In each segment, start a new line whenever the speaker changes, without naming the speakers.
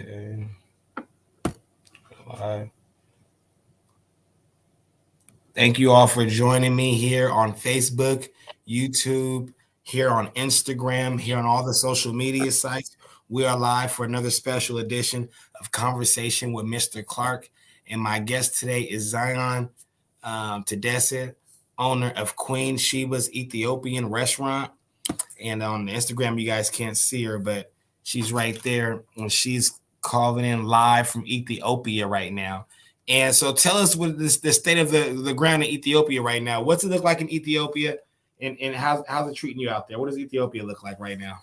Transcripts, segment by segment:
Okay. Live. Thank you all for joining me here on Facebook, YouTube, here on Instagram, here on all the social media sites. We are live for another special edition of Conversation with Mr. Clark. And my guest today is Zion Tedesse, owner of Queen Sheba's Ethiopian restaurant. And on Instagram, you guys can't see her, but she's right there. And she's calling in live from Ethiopia right now. And so tell us what the state of the ground in Ethiopia right now. What's it look like in Ethiopia? And how's it treating you out there? What does Ethiopia look like right now?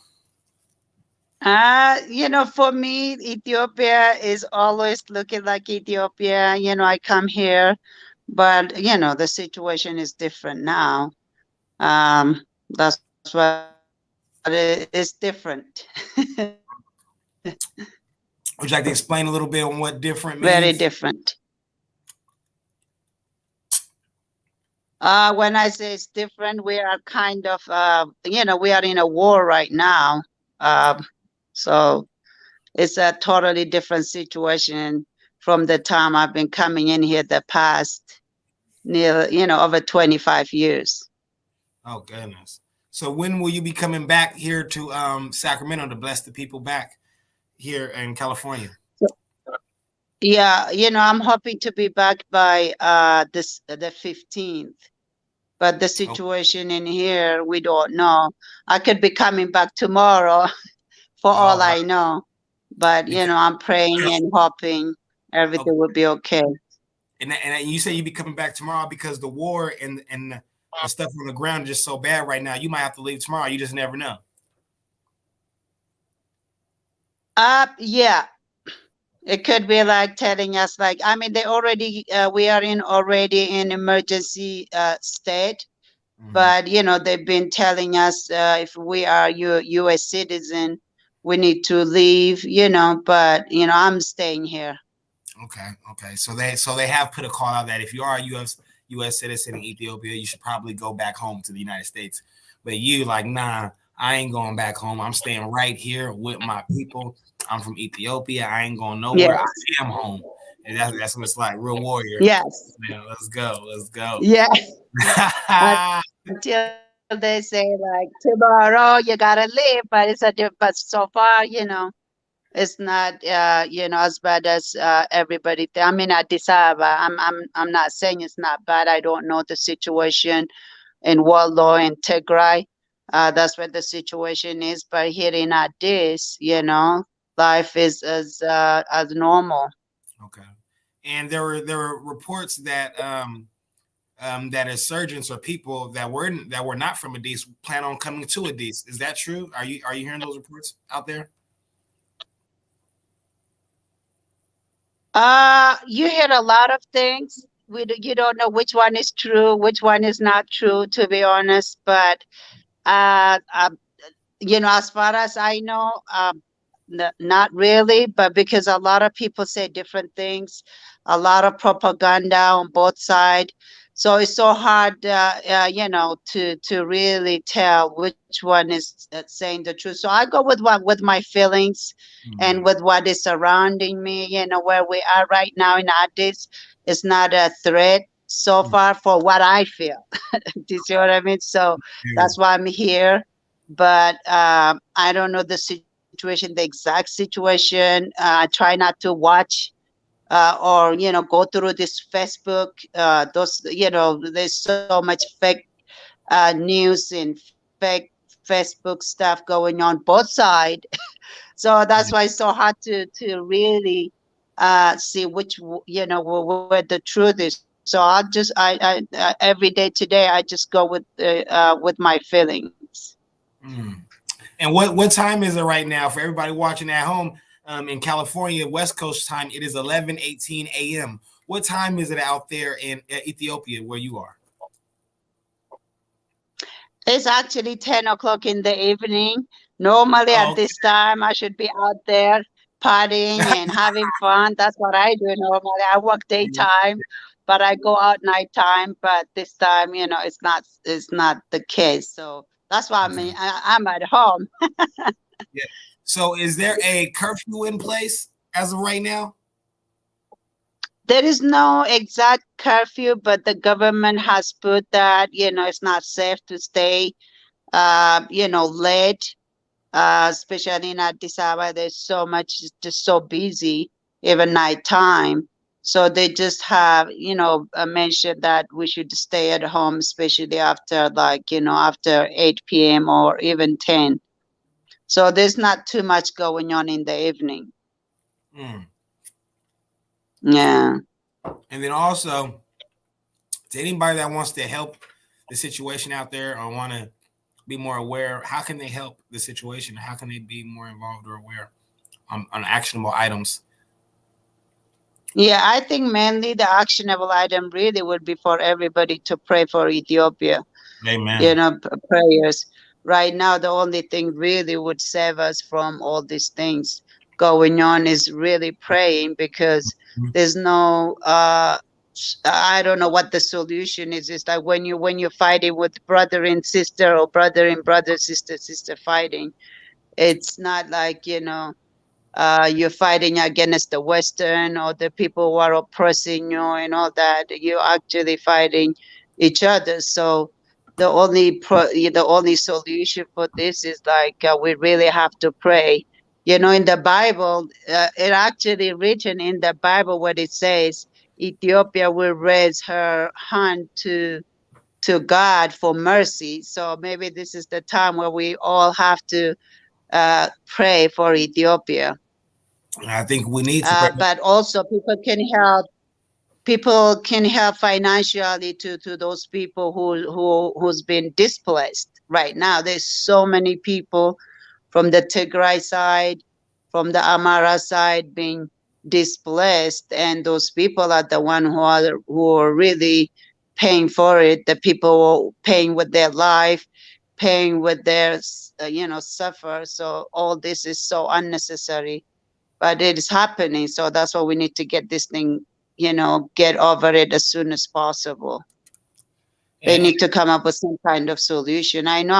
For me, Ethiopia is always looking like Ethiopia. I come here, but the situation is different now. That's what it is different.
Would you like to explain a little bit on what different means?
Very different. When I say it's different, we are kind of, we are in a war right now. So it's a totally different situation from the time I've been coming in here the past over 25 years.
Oh, goodness. So when will you be coming back here to Sacramento to bless the people back here in California?
Yeah, I'm hoping to be back by the 15th. But the situation in here, we don't know. I could be coming back tomorrow for all I know. But, I'm praying and hoping everything will be okay.
And you say you be coming back tomorrow because the war and the stuff on the ground is just so bad right now. You might have to leave tomorrow. You just never know.
Yeah. It could be like telling us, they already, we are already in emergency state. Mm-hmm. But, they've been telling us if we are U.S. citizen, we need to leave, but, I'm staying here.
Okay. So they have put a call out that if you are a U.S. citizen in Ethiopia, you should probably go back home to the United States. But you like, nah, I ain't going back home. I'm staying right here with my people. I'm from Ethiopia. I ain't going nowhere. Yes. I am home. And that's what it's like. Real warrior.
Yes.
Man, let's go.
Yeah. Until they say like tomorrow you gotta leave, but so far, it's not as bad as everybody. I mean, Addis Ababa. I'm not saying it's not bad. I don't know the situation in Wallo and Tigray. That's where the situation is. But here in Addis, life is as normal.
Okay. And there were reports that that insurgents or people that were not from Addis plan on coming to Addis. Is that true? Are you hearing those reports out there?
You hear a lot of things. You don't know which one is true, which one is not true, to be honest. But as far as I know, not really. But because a lot of people say different things, a lot of propaganda on both sides. So it's so hard, to really tell which one is saying the truth. So I go with my feelings, and with what is surrounding me. Where we are right now in Addis is not a threat so far for what I feel. Do you see what I mean? So that's why I'm here. But I don't know the situation, the exact situation. I try not to watch. Or go through this Facebook. There's so much fake news and fake Facebook stuff going on both sides. So that's why it's so hard to really see which where the truth is. So I every day today I just go with my feelings.
And what time is it right now for everybody watching at home? In California, West Coast time, it is 11:18 a.m. What time is it out there in Ethiopia where you are?
It's actually 10 o'clock in the evening. Normally at this time, I should be out there partying and having fun. That's what I do normally. I work daytime, but I go out nighttime. But this time, it's not the case. So that's why I'm at home.
Yeah. So is there a curfew in place as of right now?
There is no exact curfew, but the government has put that, it's not safe to stay, late, especially in Addis Ababa. There's so much, it's just so busy, even nighttime. So they just have, mentioned that we should stay at home, especially after, like, after 8 p.m. or even 10. So there's not too much going on in the evening.
Mm.
Yeah.
And then also, to anybody that wants to help the situation out there or want to be more aware, how can they help the situation? How can they be more involved or aware on actionable items?
Yeah, I think mainly the actionable item really would be for everybody to pray for Ethiopia,
Amen.
prayers. Right now, the only thing really would save us from all these things going on is really praying, because there's no, I don't know what the solution is. It's like when you're fighting with brother and sister, or brother and brother, sister fighting. It's not like, you're fighting against the Western or the people who are oppressing you and all that. You're actually fighting each other. So the only solution for this is like, we really have to pray. In the Bible, it actually written in the Bible what it says: Ethiopia will raise her hand to God for mercy. So maybe this is the time where we all have to pray for Ethiopia.
And I think we need to pray.
But also people can help financially to those people who's been displaced right now. There's so many people from the Tigray side, from the Amara side being displaced, and those people are the one who are really paying for it. The people paying with their life, paying with their suffer. So all this is so unnecessary, but it is happening. So that's why we need to get this thing, get over it as soon as possible. They
And
need to come up with some kind of solution. I know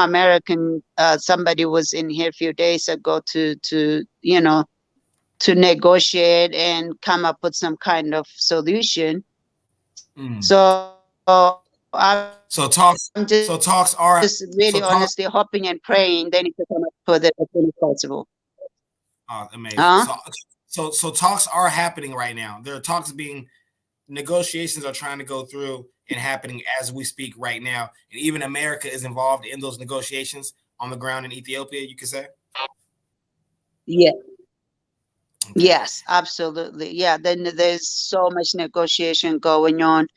somebody was in here a few days ago to negotiate and come up with some kind of solution.
mm.
So I'm just
so
really
talks
honestly
so
hoping
talks
and
are
praying they
so
need to
talk
come up with it as soon as possible.
amazing.
Huh?
So talks are happening right now. There are talks being negotiations are trying to go through and happening as we speak right now. And even America is involved in those negotiations on the ground in Ethiopia, you could say.
Yeah.
Okay.
Yes, absolutely. Yeah, then there's so much negotiation going on.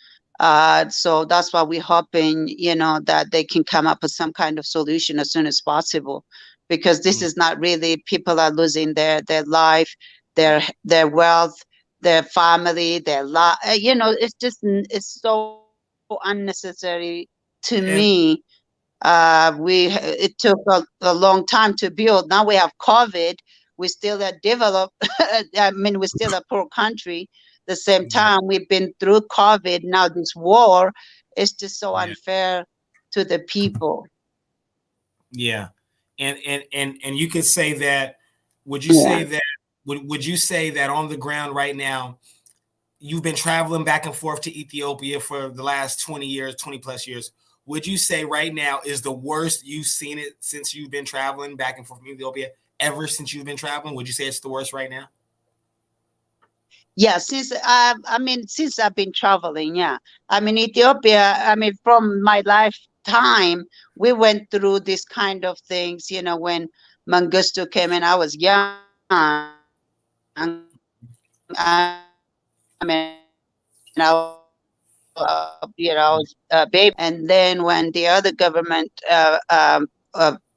So that's why we're hoping, that they can come up with some kind of solution as soon as possible, because this
Mm.
is not really, people are losing their life, their wealth, their family, it's just it's so unnecessary to me.
And
It took a long time to build. Now we have COVID. We still are developed. I mean, we're still a poor country. The same
yeah,
time we've been through COVID. Now this war is just so
yeah,
unfair to the people.
yeah. And you could say that. Would you
Yeah.
say that? Would you say that on the ground right now, you've been traveling back and forth to Ethiopia for the last 20 years, 20 plus years. Would you say right now is the worst you've seen it since you've been traveling back and forth from Ethiopia ever since you've been traveling? Would you say it's the worst right now?
Yeah, since I've been traveling, yeah. I mean, Ethiopia, I mean, from my lifetime, we went through this kind of things, when Mangistu came in, I was young. I mean, I was I was a baby. And then when the other government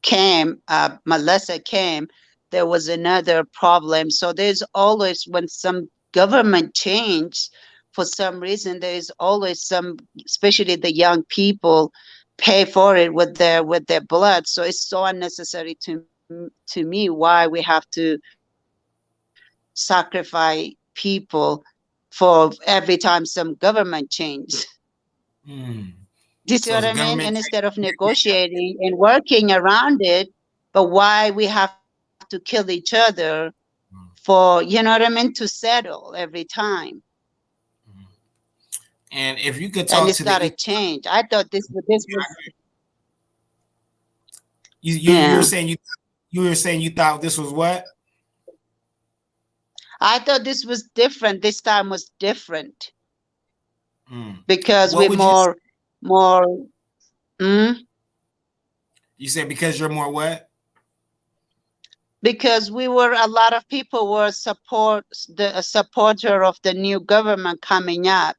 came, Melissa came, there was another problem. So there's always, when some government change, for some reason, there is always some, especially the young people, pay for it with their blood. So it's so unnecessary to me why we have to sacrifice people for every time some government change.
Mm.
Do you see
So
what
the
I mean?
government,
And instead of negotiating and working around it, but why we have to kill each other for, you know what I mean, to settle every time.
And if you could
And
talk
it's
to
got to
the
change. I thought this was
you're
yeah.
saying you were saying you thought this was what?
I thought this was different. This time was different
Mm.
because
What
we're
would you
more mm,
you say because you're more what?
because we were a lot of people were a supporter of the new government coming up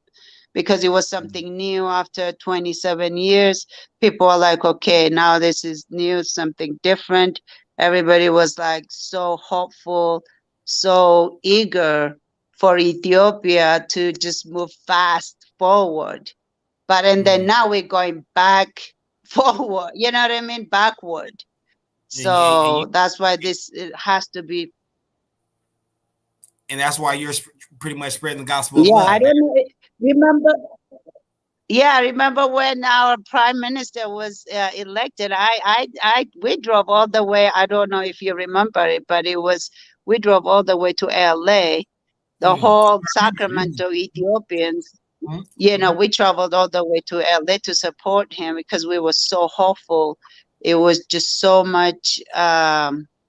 because it was something new after 27 years. People are like, okay, now this is new, something different. Everybody was like so hopeful, so eager for Ethiopia to just move fast forward. But and then
Mm.
now we're going back forward, you know what I mean? Backward.
And you
So that's why this it has to be.
and that's why you're pretty much spreading the gospel of
Yeah, I
love.
don't know. Remember? Yeah, I remember when our prime minister was elected. We drove all the way. I don't know if you remember it, but it was we drove all the way to LA. The
Mm.
whole
Mm.
Sacramento Ethiopians,
Mm.
you know,
Mm.
we traveled all the way to LA to support him because we were so hopeful. It was just so much,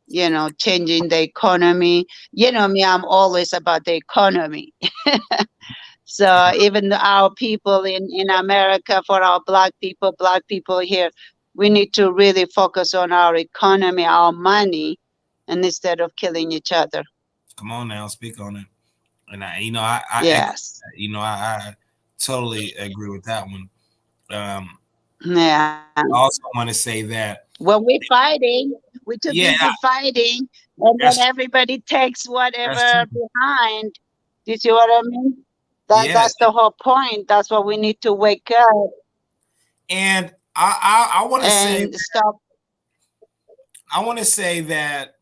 you know, changing the economy. You know me, I'm always about the economy. So even our people in America, for our black people here, we need to really focus on our economy, our money, and instead of killing each other.
Come on now, speak on it. And I echo
Yes.
that. I totally agree with that one. Um,
Yeah.
I also want to say that,
When we're fighting, we're too
yeah,
busy fighting, and then
that's
everybody takes
that's true.
whatever behind. Do you see what I mean?
Yeah,
That's the whole point. That's why we need to wake up
and I want to say
and stop.
I want to say that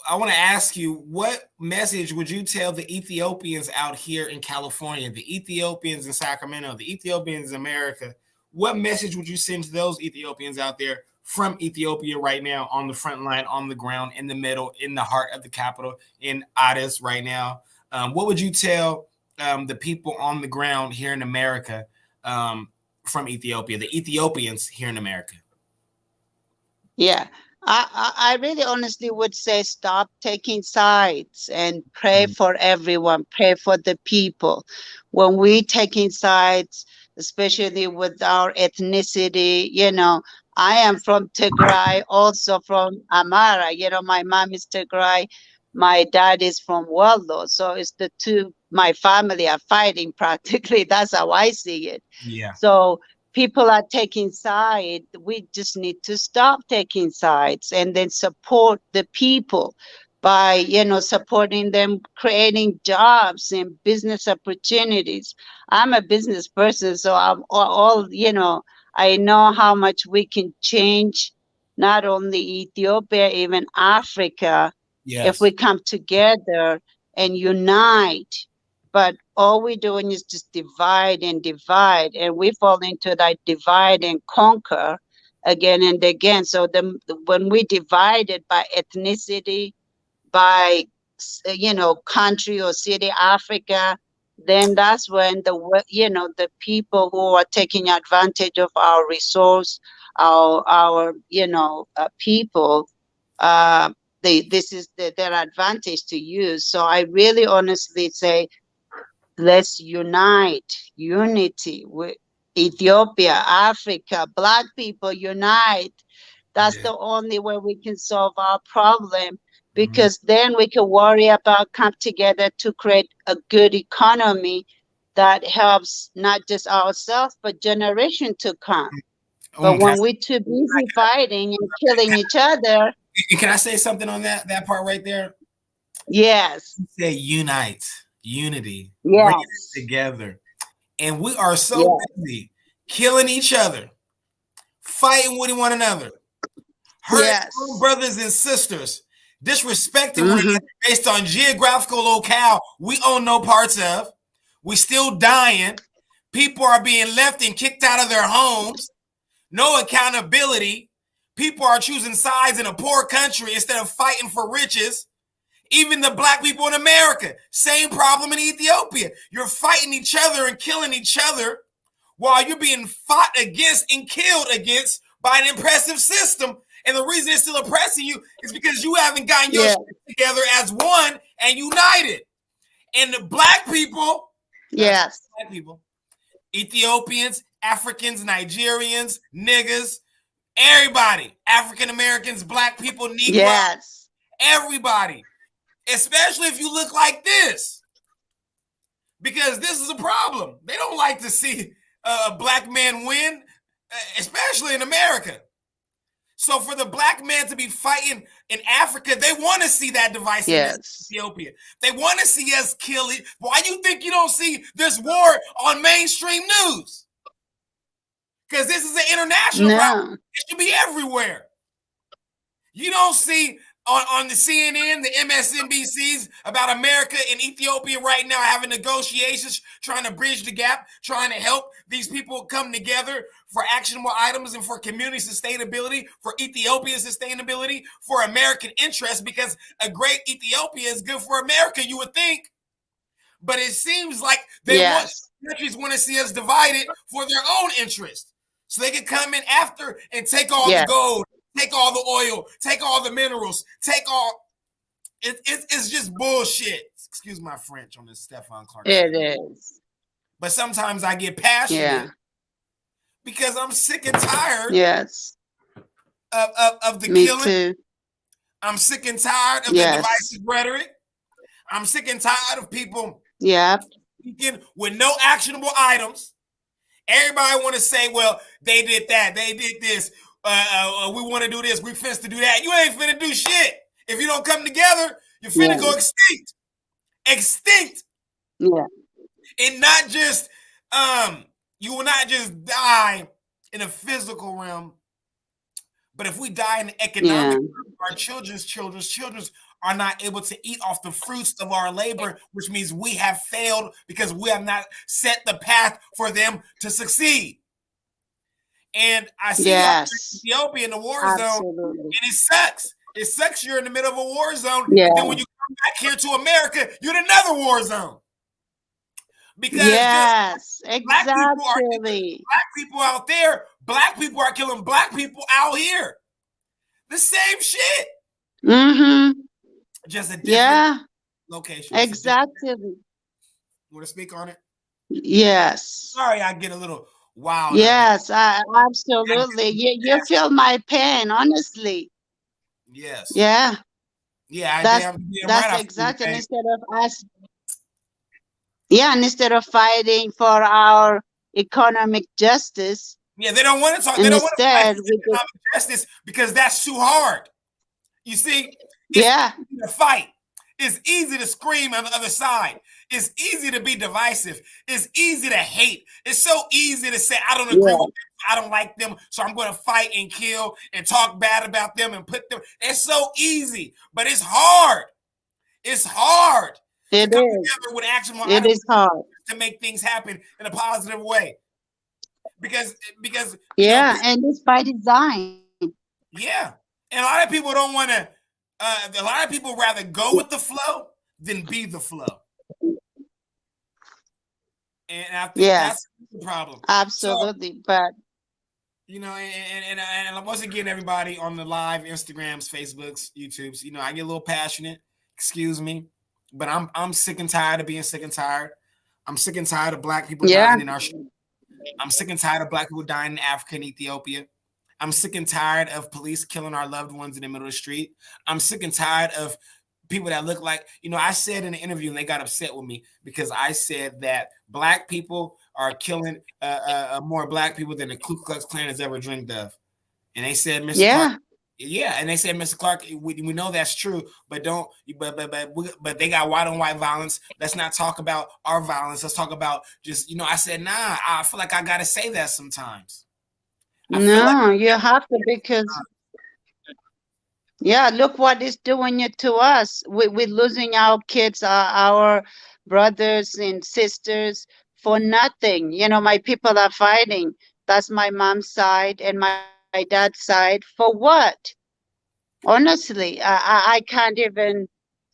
I want to ask you, what message would you tell the Ethiopians out here in California, the Ethiopians in Sacramento, the Ethiopians in America? What message would you send to those Ethiopians out there from Ethiopia right now, on the front line, on the ground, in the middle, in the heart of the capital, in Addis right now? What would you tell the people on the ground here in America from Ethiopia, the Ethiopians here in America?
Yeah. I really honestly would say stop taking sides and pray
Mm.
for everyone, pray for the people. When we taking sides, especially with our ethnicity, you know, I am from Tigray, also from Amara. You know, my mom is Tigray, my dad is from Wallo. So it's the two, my family are fighting practically. That's how I see it.
Yeah.
So people are taking sides. We just need to stop taking sides and then support the people by, you know, supporting them, creating jobs and business opportunities. I'm a business person, so I'm all, you know, I know how much we can change not only Ethiopia, even Africa, if we
Yes.
come together and unite. But all we're doing is just divide, and we fall into that divide and conquer again and again. So when we divide it by ethnicity, by you know, country or city, Africa, then that's when you know, the people who are taking advantage of our resource, our you know, people, uh, this is their advantage to use. So I really honestly say, let's unite, unity with Ethiopia, Africa, black people unite. That's
Yeah.
the only way we can solve our problem,
Mhm.
because then we can worry about come together to create a good economy that helps not just ourselves but generation to come. But
Can I
when we're too busy fighting and killing each other,
can I say something on that part right there?
yes,
You say unite, unity, bringing it
yes,
together, and we are so
yes,
busy killing each other, fighting with one another, hurting our own
yes.
brothers and sisters, disrespecting one
Hmm.
another based on geographical locale we own no parts of. We still dying. People are being left and kicked out of their homes. No accountability. People are choosing sides in a poor country instead of fighting for riches. Even the black people in America, same problem in Ethiopia. You're fighting each other and killing each other while you're being fought against and killed against by an oppressive system. And the reason it's still oppressing you is because you haven't gotten your shit together as one and united. And the black people,
yes,
black people, Ethiopians, Africans, Nigerians, niggas, everybody, African Americans, black people, Negroes,
yes,
everybody, especially if you look like this, because this is a problem. They don't like to see a black man win, especially in America. So for the black man to be fighting in Africa, they want to see that divisiveness
yes.
in Ethiopia. They want to see us kill it. Why do you think you don't see this war on mainstream news? Because this is an international problem. It should be everywhere. You don't see on the CNN, the MSNBCs about America and Ethiopia right now having negotiations, trying to bridge the gap, trying to help these people come together for actionable items and for community sustainability, for Ethiopian sustainability, for American interests, because a great Ethiopia is good for America, you would think. But it seems like countries want to see us divided for their own interest. So they can come in after and take all the gold, take all the oil, take all the minerals, take all. It's just bullshit. Excuse my French on this Stefan Clark.
It is.
But sometimes I get passionate because I'm sick and tired of the
Me
killing.
Too.
I'm sick and tired of the divisive rhetoric. I'm sick and tired of people speaking with no actionable items. Everybody want to say, well, they did that. They did this. We want to do this. We finna to do that. You ain't finna do shit. If you don't come together, you're finna go extinct. Extinct.
Yeah.
And not just, you will not just die in a physical realm, but if we die in the economic realm, our children's are not able to eat off the fruits of our labor, which means we have failed because we have not set the path for them to succeed. And I see Ethiopia in the war zone, and it sucks. It sucks you're in the middle of a war zone, and then when you come back here to America, you're in another war zone. Because black people out there, black people are killing black people out here. The same shit.
Mm-hmm.
Just a different location.
Exactly.
Want to speak on it?
Yes.
Sorry, I get a little wild.
Yes, absolutely. You feel my pain, honestly.
Yes.
Yeah.
Yeah,
that's exactly. Instead of us, and instead of fighting for our economic justice.
Yeah, they don't want to talk. They don't want to fight for economic justice because that's too hard. You see, it's easy to fight. It's easy to scream on the other side. It's easy to be divisive. It's easy to hate. It's so easy to say, I don't agree with them. I don't like them, so I'm going to fight and kill and talk bad about them and put them. It's so easy, but it's hard. It's hard.
It
to come
is.
together with action.
It is hard
to make things happen in a positive way. Because
and it's by design.
Yeah, and a lot of people don't want to. A lot of people rather go with the flow than be the flow. And I think that's the problem.
Absolutely,
so,
but
and once again, everybody on the live Instagrams, Facebooks, YouTubes, I get a little passionate. Excuse me, but I'm sick and tired of being sick and tired. I'm sick and tired of black people dying in our. I'm sick and tired of black people dying in Africa and Ethiopia. I'm sick and tired of police killing our loved ones in the middle of the street. I'm sick and tired of people that look like, I said in an interview, and they got upset with me because I said that black people are killing more black people than the Ku Klux Klan has ever dreamed of. And they said, Mr. Clark, and they said, Mr. Clark, we know that's true, but but they got white on white violence. Let's not talk about our violence. Let's talk about just, I said, nah, I feel like I got to say that sometimes.
No, you have to, because look what it's doing to us. We're losing our kids, our brothers and sisters for nothing. My people are fighting. That's my mom's side and my dad's side. For what? Honestly, I can't even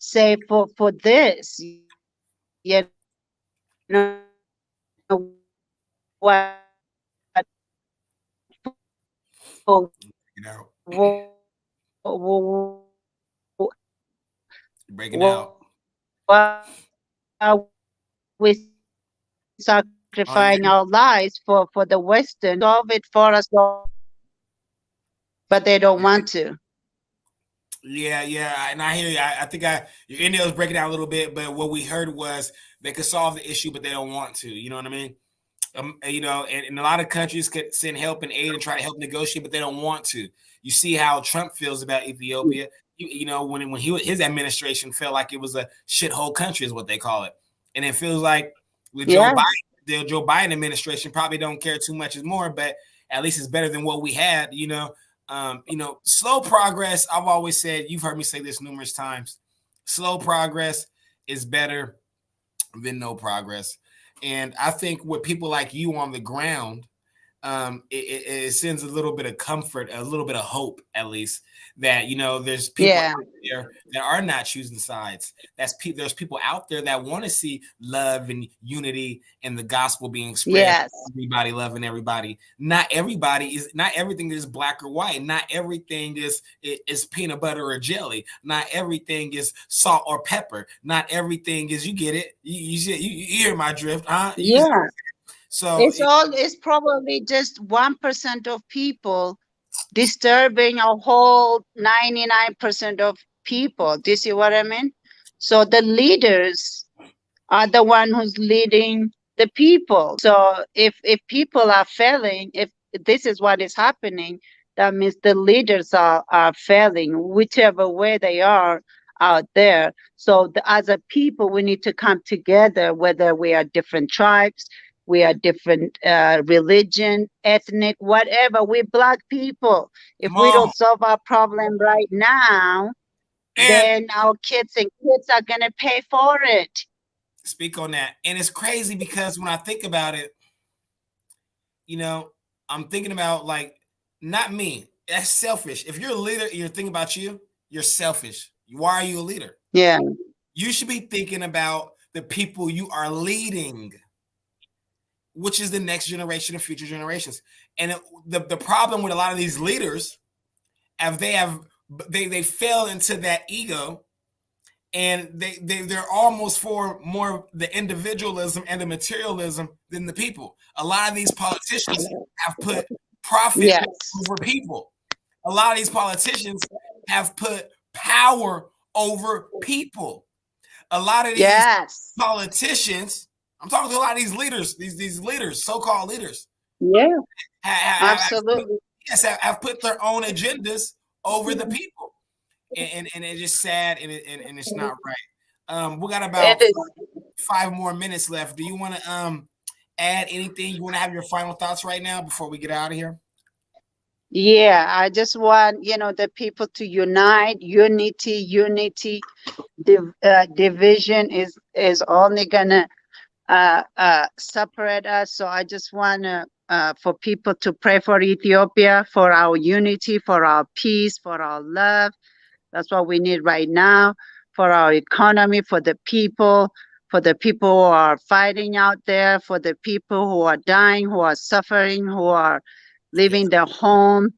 say for this, what
You know, breaking out.
why we
Oh, you
sacrificing our lives for the Western to solve it for us, but they don't want to.
yeah, yeah, and I hear you. I think your India was breaking down a little bit, but what we heard was they could solve the issue, but they don't want to. You know what I mean? And a lot of countries could send help and aid and try to help negotiate, but they don't want to. You see how Trump feels about Ethiopia. When his administration felt like it was a shithole country, is what they call it, and it feels like with Joe
Yes,
Biden, the Joe Biden administration probably don't care too much as more, but at least it's better than what we had. Slow progress. I've always said, you've heard me say this numerous times. Slow progress is better than no progress. And I think with people like you on the ground, it sends a little bit of comfort, a little bit of hope, at least, that there's people
yeah,
out there that are not choosing sides. There's people out there that want to see love and unity and the gospel being spread.
yes,
Everybody loving everybody. Not everything is black or white. Not everything is peanut butter or jelly. Not everything is salt or pepper. Not everything is, you get it. You hear my drift, huh?
yeah.
So
It's probably just 1% of people disturbing a whole 99% of people. Do you see what I mean? So the leaders are the one who's leading the people. So if people are failing, if this is what is happening, that means the leaders are failing, whichever way they are out there. So as a people, we need to come together, whether we are different tribes, we are different religion, ethnic, whatever. We're black people. If
come
we
on.
don't solve our problem right now,
And
then our kids and kids are gonna pay for it.
speak on that. And it's crazy because when I think about it, you know, I'm thinking about, like, not me. That's selfish. If you're a leader and you're thinking about you, you're selfish. Why are you a leader?
Yeah.
You should be thinking about the people you are leading, which is the next generation and future generations. And the problem with a lot of these leaders, if they fell into that ego, and they're almost for more the individualism and the materialism than the people. A lot of these politicians have put profit
Yes.
over people. A lot of these politicians have put power over people. A lot of these
Yes.
politicians, I'm talking to a lot of these leaders, these leaders, so-called leaders,
Yeah.
have put,
Absolutely.
yes, have put their own agendas over the people. And it's just sad, and it's not right. We got
It
about
is.
5 more minutes left. Do you want to add anything? You want to have your final thoughts right now before we get out of here?
Yeah, I just want, the people to unite, unity. Division is only gonna separate us. So I just want to for people to pray for Ethiopia, for our unity, for our peace, for our love. That's what we need right now, for our economy, for the people who are fighting out there, for the people who are dying, who are suffering, who are
Yeah.
leaving their home.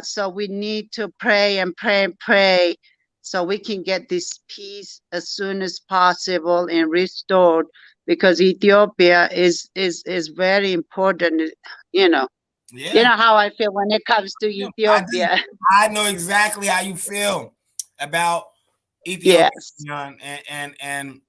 So we need to pray and pray and pray so we can get this peace as soon as possible and restored, because Ethiopia is very important. You know, you
Yeah.
know how I feel when it comes to
Yeah, I do.
Ethiopia.
I know exactly how you feel about Ethiopia,
Yes,
and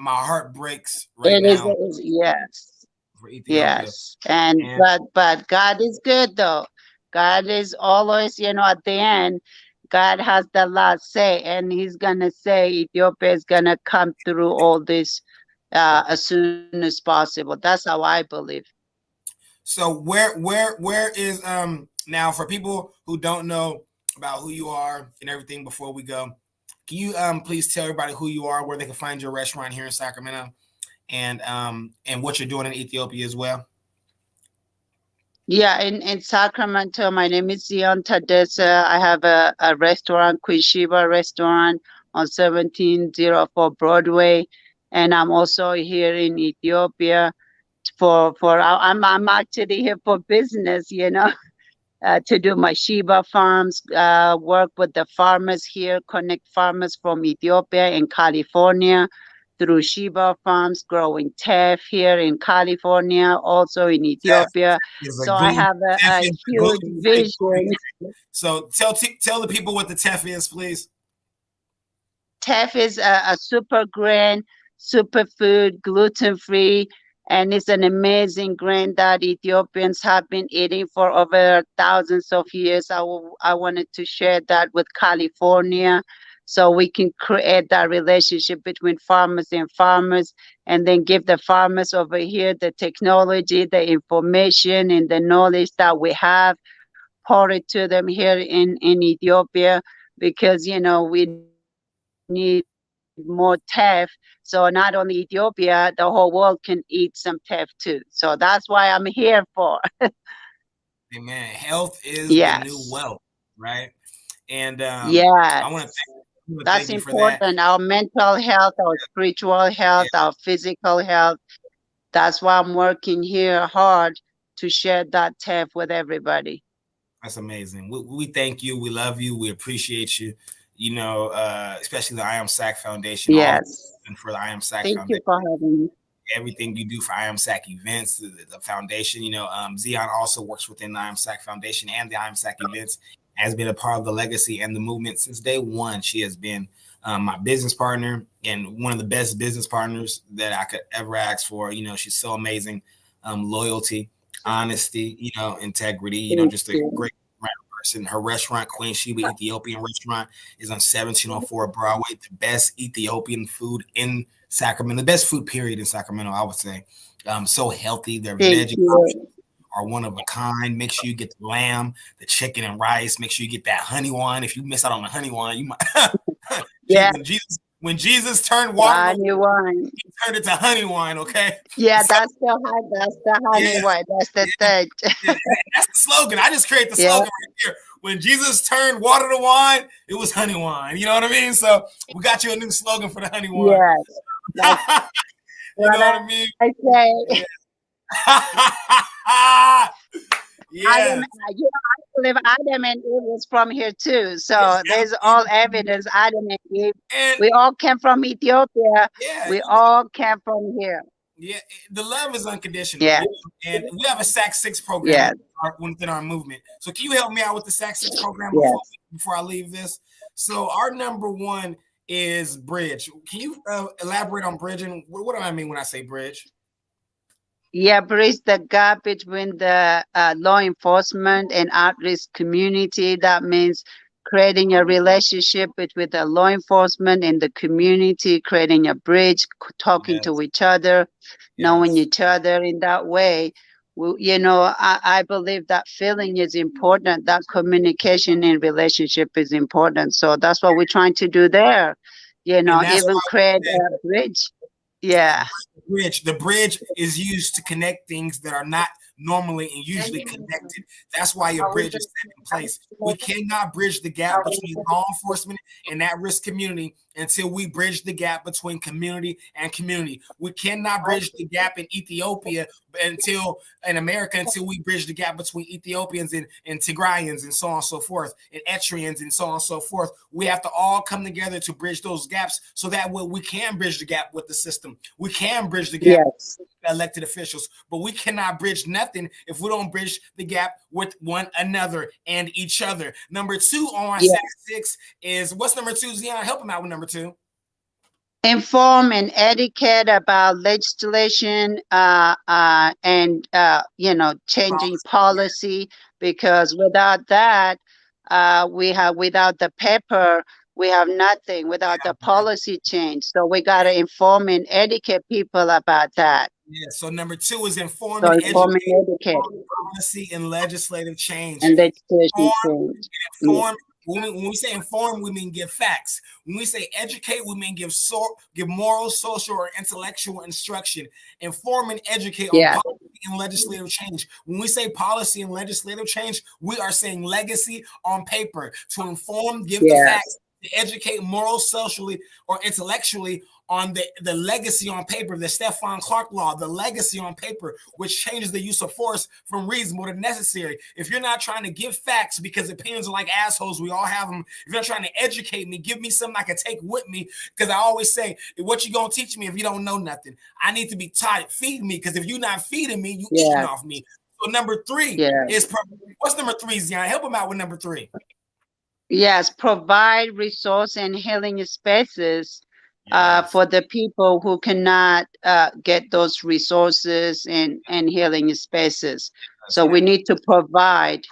my heart breaks right
it
now
is. Yes.
for Ethiopia.
Yes, and
And
but God is good though. God is always, at the end, God has the last say, and He's gonna say Ethiopia is gonna come through all this as soon as possible. That's how I believe.
so where is now, for people who don't know about who you are and everything, before we go, can you please tell everybody who you are, where they can find your restaurant here in Sacramento, and what you're doing in Ethiopia as well?
Yeah, in Sacramento, my name is Zion Tadessa. I have a restaurant, Queen Sheba restaurant on 1704 Broadway. And I'm also here in Ethiopia I'm actually here for business, to do my Sheba farms, work with the farmers here, connect farmers from Ethiopia and California through Sheba farms, growing teff here in California, also in
Teff
Ethiopia.
is a
So I
gluten.
have
Teff
a
is a
huge
gluten-free food
vision.
ingredient. So tell the people what the teff is, please.
Teff is a super grain, superfood, gluten free, and it's an amazing grain that Ethiopians have been eating for over thousands of years. I wanted to share that with California so we can create that relationship between farmers and then give the farmers over here the technology, the information, and the knowledge that we have, pour it to them here in Ethiopia because we need more teff. So not only Ethiopia, the whole world can eat some teff too. So that's why I'm here for.
Amen. Health is the new
Yes.
wealth, right? And I want to
Yes.
thank
That's
you for that.
important. Our mental health, our spiritual
Yeah,
health, our physical health. That's why I'm working here hard to share that teff with everybody.
that's amazing. We thank you. We love you. We appreciate you. Especially the I Am SAC Foundation, all
Yes.
for the I Am SAC
Thank you
Foundation.
for having me.
Everything you do for I Am SAC events, the foundation. Zion also works within the I Am SAC Foundation and the I Am SAC events. Has been a part of the legacy and the movement since day one. She has been my business partner and one of the best business partners that I could ever ask for. She's so amazing. Loyalty, honesty, integrity.
Thank
Just a
you.
great person. Her restaurant, Queen Sheba Ethiopian restaurant, is on 1704 Broadway. The best Ethiopian food in Sacramento, the best food period in Sacramento, I would say. So healthy. Their
Thank
veggie options
you.
are one of a kind. Make sure you get the lamb, the chicken, and rice. Make sure you get that honey one. If you miss out on the honey one, you might.
Yeah,
When Jesus turned water to wine,
honey wine.
he turned it to honey wine. Okay.
Yeah,
So
that's the honey
yeah,
wine. That's the
yeah,
third.
yeah. That's the slogan. I just create the
Yeah,
slogan right here. When Jesus turned water to wine, it was honey wine. You know what I mean? So we got you a new slogan for the honey wine.
yes. That's
You know
what
what I mean?
I say.
Yeah.
Adam,
Yes.
I believe Adam and Eve was from here too.
Yes.
So there's all evidence. Adam and Eve,
And
we all came from Ethiopia.
yeah,
We all came from here.
yeah, the love is unconditional.
Yes,
And we have a SAC 6 program
yes,
within our movement. So can you help me out with the SAC 6 program
yes.
before I leave this? So our number one is bridge. Can you elaborate on bridging? What do I mean when I say bridge?
Yeah, bridge the gap between the law enforcement and at-risk community. That means creating a relationship between the law enforcement and the community, creating a bridge, talking
Yes,
to each other, knowing
yes.
each other in that way. I believe that feeling is important. That communication and relationship is important. So that's what we're trying to do there.
And that's
Even
why
create
we said
a bridge. Yeah.
bridge. The bridge is used to connect things that are not normally and usually connected. That's why your bridge is set in place. We cannot bridge the gap between law enforcement and that risk community until we bridge the gap between community and community. We cannot bridge the gap in Ethiopia in America until we bridge the gap between Ethiopians and Tigrayans and so on and so forth, and Etrians and so on and so forth. We have to all come together to bridge those gaps so that way we can bridge the gap with the system. We can bridge the gap
Yes.
with elected officials, but we cannot bridge nothing if we don't bridge the gap with one another and each other. Number two on our
Yeah.
SAC 6 is what's number two, Zion? Help him out with number two.
Inform and educate about legislation and changing policy, because without that without the paper we have nothing, without the policy change. So we got to inform and educate people about that.
Yeah, so number two is inform
So
and
inform
educate
and educate
on policy and legislative change.
and legislation
Inform
change.
and inform. When we say inform, we mean give facts. When we say educate, we mean give moral, social, or intellectual instruction. Inform and educate on
Yeah.
policy and legislative change. When we say policy and legislative change, we are saying legacy on paper to inform, give the
Yes.
facts, to educate moral, socially, or intellectually on the legacy on paper, the Stephon Clark law, the legacy on paper, which changes the use of force from reasonable to necessary. If you're not trying to give facts because opinions are like assholes, we all have them. If you're not trying to educate me, give me something I can take with me. Because I always say, what you gonna teach me if you don't know nothing? I need to be taught. Feed me, because if you're not feeding me, you eating
Yes.
off me. So number 3
Yes.
is what's number 3, Zion? Help him out with number 3.
Yes, provide resource and healing spaces
Yes,
for the people who cannot get those resources and healing spaces.
that's
So we
right.
need to provide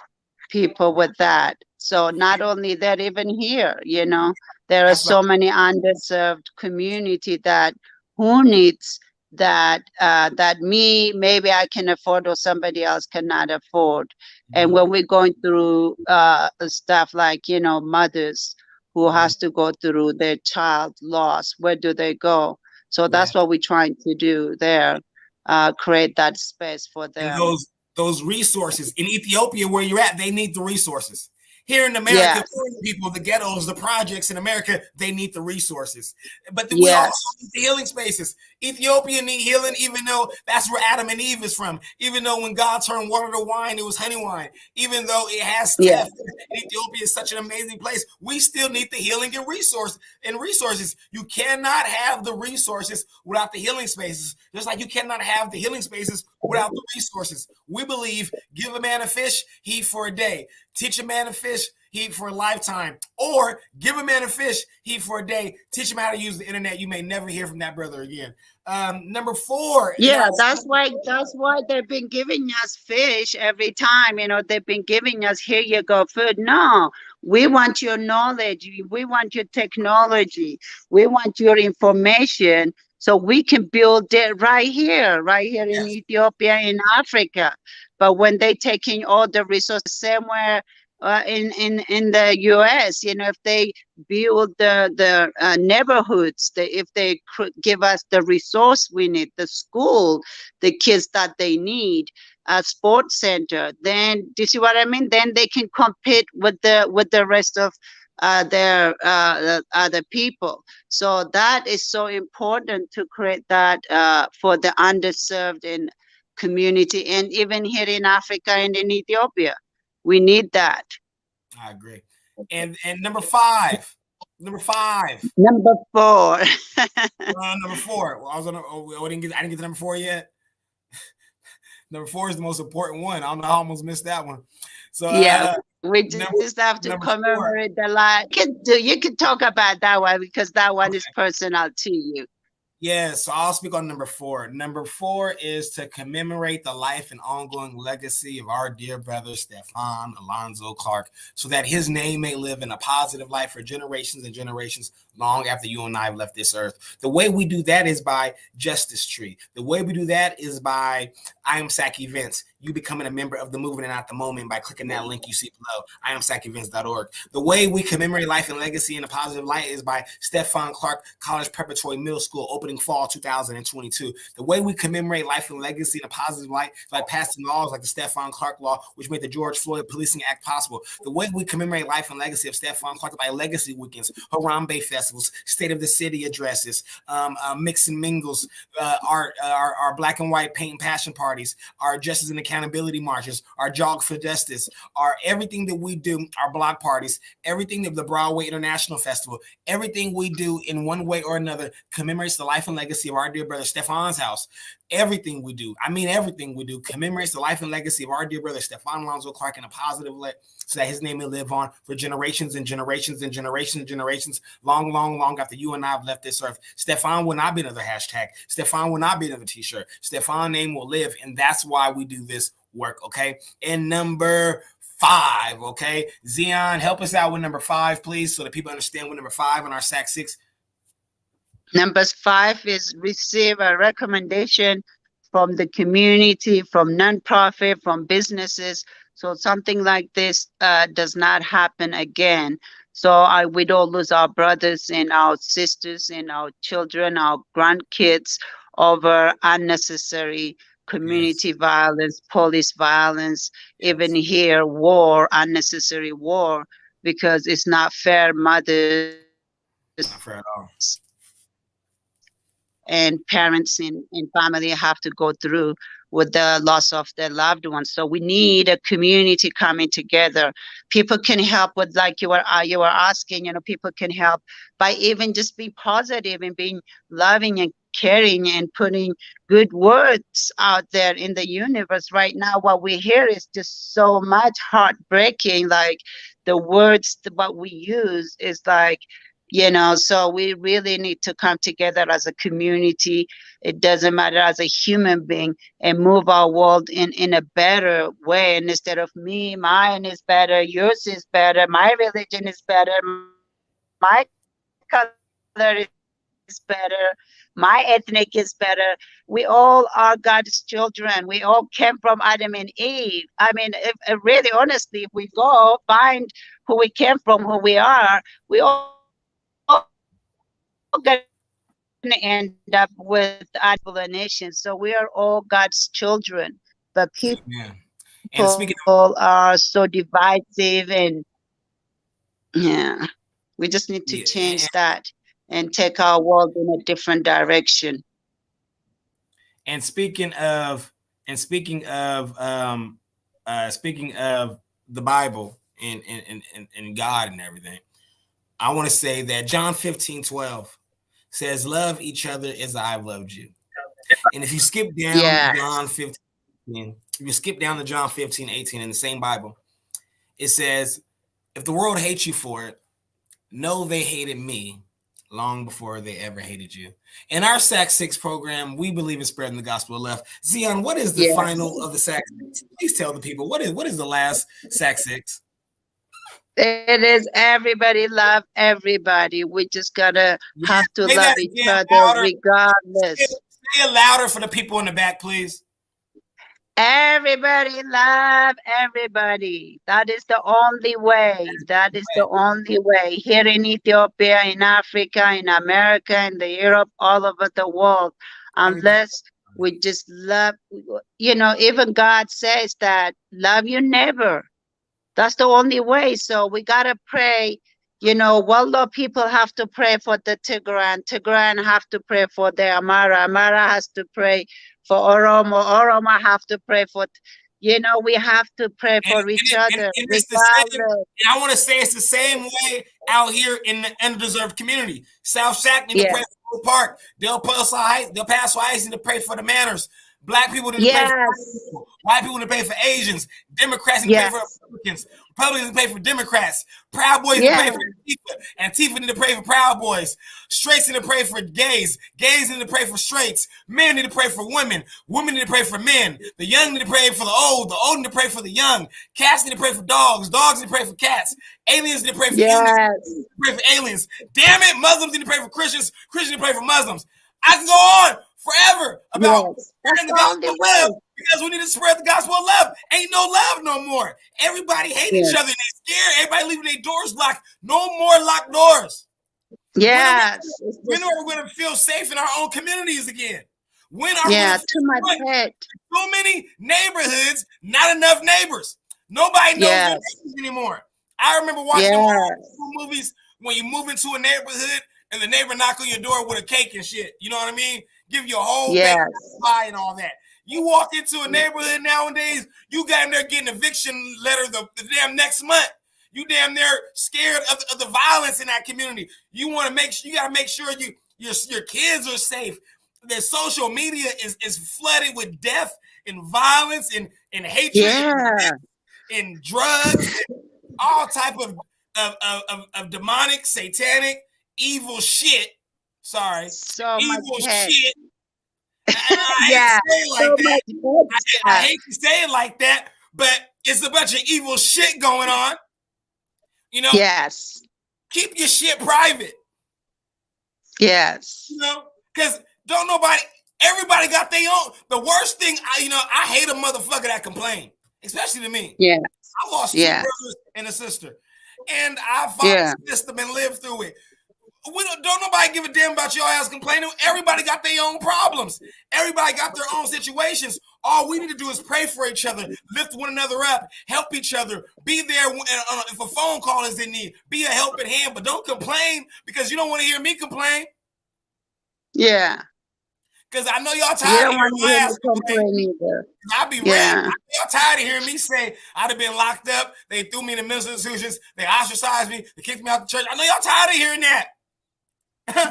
people with that. So not only that, even here, there are
That's what
so many underserved community that who needs that maybe I can afford or somebody else cannot afford. And when we're going through stuff like mothers who
yeah,
has to go through their child loss, where do they go? So
yeah.
that's what we're trying to do there, create that space for
And
them.
those resources in Ethiopia, where you're at, they need the resources. Here in America,
Yes,
people, the ghettos, the projects in America, they need the resources. But we also
yes,
need the healing spaces. Ethiopia need healing, even though that's where Adam and Eve is from. Even though when God turned water to wine, it was honey wine. Even though it has
yes.
theft, and Ethiopia is such an amazing place, we still need the healing and resources. You cannot have the resources without the healing spaces. Just like you cannot have the healing spaces without the resources. We believe give a man a fish, he eat for a day. Teach a man to fish, he eat for a lifetime. Or give a man a fish, he eat for a day. Teach him how to use the internet. You may never hear from that brother again. Number 4,
Yeah, that's why they've been giving us fish every time. They've been giving us, here you go, food. No, we want your knowledge. We want your technology. We want your information so we can build it right here in
yes,
Ethiopia, in Africa. But when they taking all the resources somewhere in the US, if they build the neighborhoods, if they give us the resource we need, the school, the kids that they need, a sports center, then do you see what I mean? Then they can compete with the rest of their other people. So that is so important to create that for the underserved in community, and even here in Africa and in Ethiopia, we need that.
I agree. And number 5, number 5,
Number 4.
number 4. Well, I was on. I didn't get to number 4 yet. Number 4 is the most important one. I don't know how I almost missed that one. So
Yeah, we
number
just have to
number 4.
commemorate the life. You can talk about that one because that one is personal to you.
Yeah, so I'll speak on number 4. Number 4 is to commemorate the life and ongoing legacy of our dear brother Stephon Alonzo Clark, so that his name may live in a positive light for generations and generations long after you and I have left this earth. The way we do that is by Justice Tree. The way we do that is by I Am SAC events. You becoming a member of the movement and not the moment by clicking that link you see below, IamSacEvents.org. The way we commemorate life and legacy in a positive light is by Stephon Clark College Preparatory Middle School, opening fall 2022. The way we commemorate life and legacy in a positive light is by passing laws like the Stephon Clark Law, which made the George Floyd Policing Act possible. The way we commemorate life and legacy of Stephon Clark is by legacy weekends, Harambe festivals, State of the City addresses, mix and mingles, our black and white paint and passion parties, our justice and accountability marches, our jog for justice, our everything that we do, our block parties, everything of the Broadway International Festival, everything we do in one way or another commemorates the life and legacy of our dear brother Stephon's house. Everything we do, I mean everything we do, commemorates the life and legacy of our dear brother Stephon Alonzo Clark in a positive way, so that his name may live on for generations and generations and generations and generations, long, long, long after you and I have left this earth. Stephon will not be another hashtag. Stephon will not be another t-shirt. Stephan's name will live, and that's why we do this work, okay? And number 5, okay? Zion, help us out with number 5, please, so that people understand what number 5 on our SAC 6.
Number 5 is receive a recommendation from the community, from nonprofit, from businesses, so something like this does not happen again. So we don't lose our brothers and our sisters and our children, our grandkids over unnecessary community
Yes.
violence, police violence, even
Yes.
here, war, unnecessary war, because it's not fair. Mothers
Not fair at all.
and parents in family have to go through with the loss of their loved ones. So we need a community coming together. People can help with, like you were asking, people can help by even just being positive and being loving and caring and putting good words out there in the universe. Right now what we hear is just so much heartbreaking, like the words what we use is like, so we really need to come together as a community. It doesn't matter, as a human being, and move our world in a better way. And instead of me, mine is better, yours is better, my religion is better, my color is better, my ethnic is better. We all are God's children. We all came from Adam and Eve. I mean, really honestly, if we go find who we came from, who we are, we all gonna end up with Adam and Eve civilization. So we are all God's children. But people are so
Amen. And speaking
divisive, and yeah, we just need to change
of,
that
yeah,
and take our world in a different direction.
and speaking of speaking of the Bible and God and everything, I want to say that John 15:12 says, "Love each other as I've loved you." And if you skip down
Yeah,
John 15, if you skip down to John 15:18 in the same Bible, it says, "If the world hates you for it, know they hated me long before they ever hated you." In our SAC 6 program, we believe in spreading the gospel of love. Zion, what is the
yes.
final of the SAC 6? Please tell the people what is the last SAC 6?
It is everybody love everybody. We just gotta
Yeah,
have to
say
love
that
each
again
other
louder.
regardless.
Say it louder for the people in the back, please.
Everybody love everybody. That is the only way. That is the only way. Here in Ethiopia, in Africa, in America, in the Europe, all over the world.
Everybody.
Unless we just love, even God says that love your neighbor. That's the only way. So we gotta pray. Wallo people have to pray for the Tigran. Tigran have to pray for the Amara. Amara has to pray for Oromo. Oromo have to pray for. We have to pray
And,
for each other,
and it's the same.
regardless.
And I want to say it's the same way out here in the underdeserved community. South Sac need to pray
Yes,
for Oak Park. Del Paso Heights need to pray for the Manners. Black people need to pray for white
yes,
people. White people need to pray for Asians. Democrats need to pray for
yes,
Republicans. Republicans need to pray for Democrats. Proud Boys need to
yes,
pray for Antifa. Antifa need to pray for Proud Boys. Straights need to pray for gays. Gays need to pray for straights. Men need to pray for women. Women need to pray for men. The young need to pray for the old. The old need to pray for the young. Cats need to pray for dogs. Dogs need to pray for cats. Aliens need to pray for aliens.
yes,
Pray for aliens. Damn it, Muslims need to pray for Christians. Christians need to pray for Muslims. I can go on forever about
yes. That's
spreading the
the only
gospel of love
way.
because we need to spread the gospel of love. Ain't no love no more. Everybody hate each other
Yes,
and they scared. Everybody leaving their doors locked. No more locked doors. When are we,
yes. It's
when
just,
are we going to feel safe in our own communities again? When are we going
yeah,
to
too
feel
much
safe?
hate.
So many neighborhoods, not enough neighbors. Nobody knows their
Yes,
neighbors anymore. I remember watching them
yes,
old movies when you move into a neighborhood and the neighbor knock on your door with a cake and shit. You know what I mean? Give you a whole baked
yes,
pie and all that. You walk into a neighborhood nowadays, you got in there getting an eviction letter the damn next month. You damn near scared of the violence in that community. You want to make sure you got to make sure your kids are safe. The social media is flooded with death and violence and hatred
yeah.
and drugs and all type of demonic, satanic, evil shit. Sorry,
So much
evil
hate.
shit. I hate to
Yeah,
say it
so
like that.
much hate
I
stuff.
hate to say it like that, but it's a bunch of evil shit going on. You know,
Yes,
keep your shit private. You
yes,
know, because don't nobody. Everybody got their own. The worst thing, I hate a motherfucker that complain, especially to me.
yes,
I lost two
yes,
brothers and a sister, and I fought
yeah,
the system and lived through it. Don't nobody give a damn about your ass complaining. Everybody got their own problems. Everybody got their own situations. All we need to do is pray for each other, lift one another up, help each other, be there if a phone call is in need, be a helping hand, but don't complain because you don't want to hear me complain.
Yeah.
Because I know y'all
You
tired
don't
of
want
hearing
to
my
hear
ass
me
complain.
complain either.
I'll be
Yeah.
ready. Y'all tired of hearing me say I'd have been locked up. They threw me in the mental institutions. They ostracized me. They kicked me out the church. I know y'all tired of hearing that.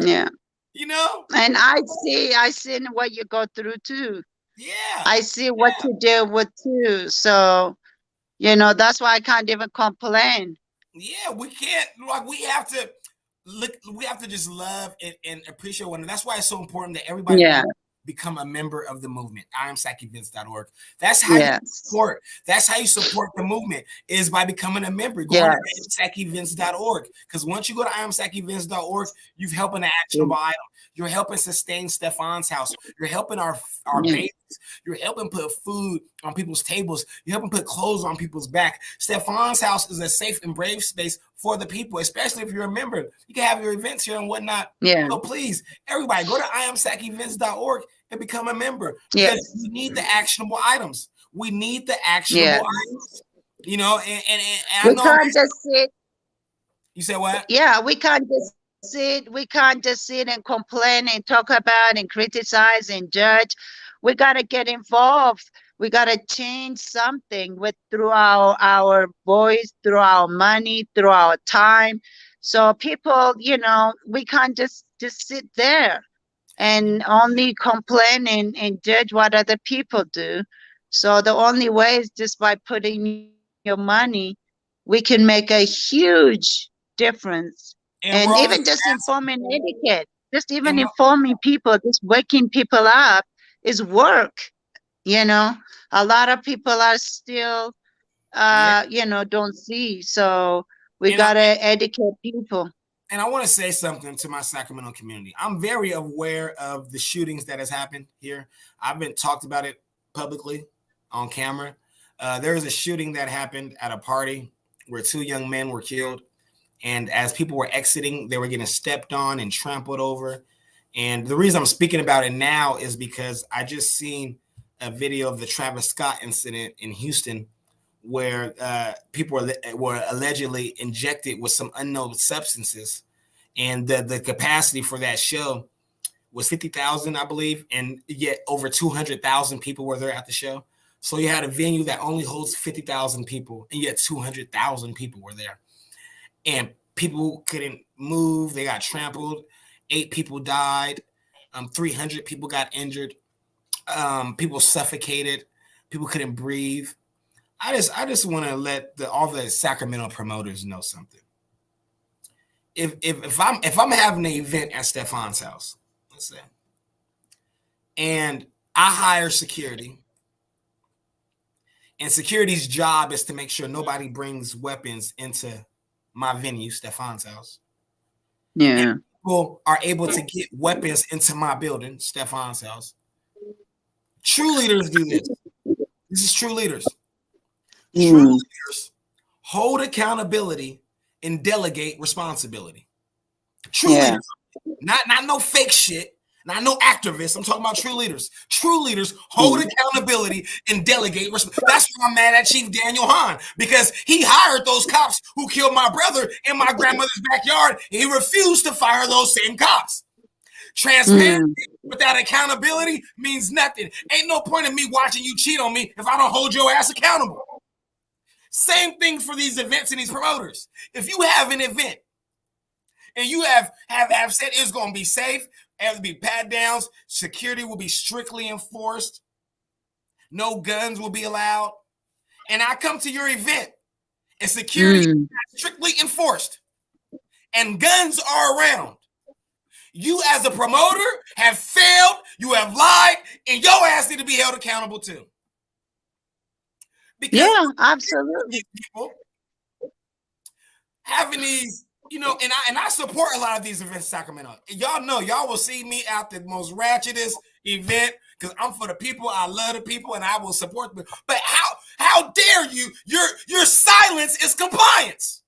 Yeah.
You know?
And I see what you go through too.
Yeah.
I see what you deal with too. So, that's why I can't even complain.
Yeah, we can't. Like, we have to look. We have to just love and appreciate one another. That's why it's so important that everybody become a member of the movement. IamSackEvents.org. That's how you support. That's how you support the movement, is by becoming a member. Going to IamSackEvents.org. Because once you go to IamSackEvents.org, you've helped an actionable item. You're helping sustain Stefan's house. You're helping our babies. You're helping put food on people's tables. You're helping put clothes on people's back. Stefan's house is a safe and brave space for the people, especially if you're a member. You can have your events here and whatnot.
Yeah.
So please, everybody, go to IamSackEvents.org and become a member, because we need the actionable items. We need the actionable items. And I know
can't just sit.
You said what?
Yeah, we can't just sit. We can't just sit and complain and talk about and criticize and judge. We got to get involved. We got to change something through our voice, through our money, through our time. So people, we can't just sit there and only complain and judge what other people do. So the only way is just by putting your money, we can make a huge difference. And even just informing etiquette, just even informing people, just waking people up is work. A lot of people are still, don't see. So we got to educate people.
And I want to say something to my Sacramento community. I'm very aware of the shootings that has happened here. I've been talked about it publicly on camera. There was a shooting that happened at a party where 2 young men were killed. And as people were exiting, they were getting stepped on and trampled over. And the reason I'm speaking about it now is because I just seen a video of the Travis Scott incident in Houston, where people were allegedly injected with some unknown substances. And the capacity for that show was 50,000, I believe. And yet over 200,000 people were there at the show. So you had a venue that only holds 50,000 people, and yet 200,000 people were there. And people couldn't move. They got trampled. 8 people died. 300 people got injured. People suffocated. People couldn't breathe. I just want to let all the Sacramento promoters know something. If I'm having an event at Stefan's house, let's say, and I hire security, and security's job is to make sure nobody brings weapons into my venue, Stefan's house.
Yeah.
And people are able to get weapons into my building, Stefan's house. True leaders do this. This is true leaders. True leaders hold accountability and delegate responsibility. True leaders, not no fake shit, not no activists. I'm talking about true leaders. True leaders hold accountability and delegate responsibility. That's why I'm mad at Chief Daniel Hahn, because he hired those cops who killed my brother in my grandmother's backyard, and he refused to fire those same cops. Transparency without accountability means nothing. Ain't no point in me watching you cheat on me if I don't hold your ass accountable. Same thing for these events and these promoters. If you have an event and you have said it's going to be safe, there will be pat downs, security will be strictly enforced, no guns will be allowed, and I come to your event and security is strictly enforced and guns are around, you as a promoter have failed, you have lied, and your ass need to be held accountable too. Because
absolutely.
People having these, and I support a lot of these events in Sacramento. Y'all know, y'all will see me at the most ratchetest event because I'm for the people. I love the people, and I will support them. But how dare you? Your silence is compliance.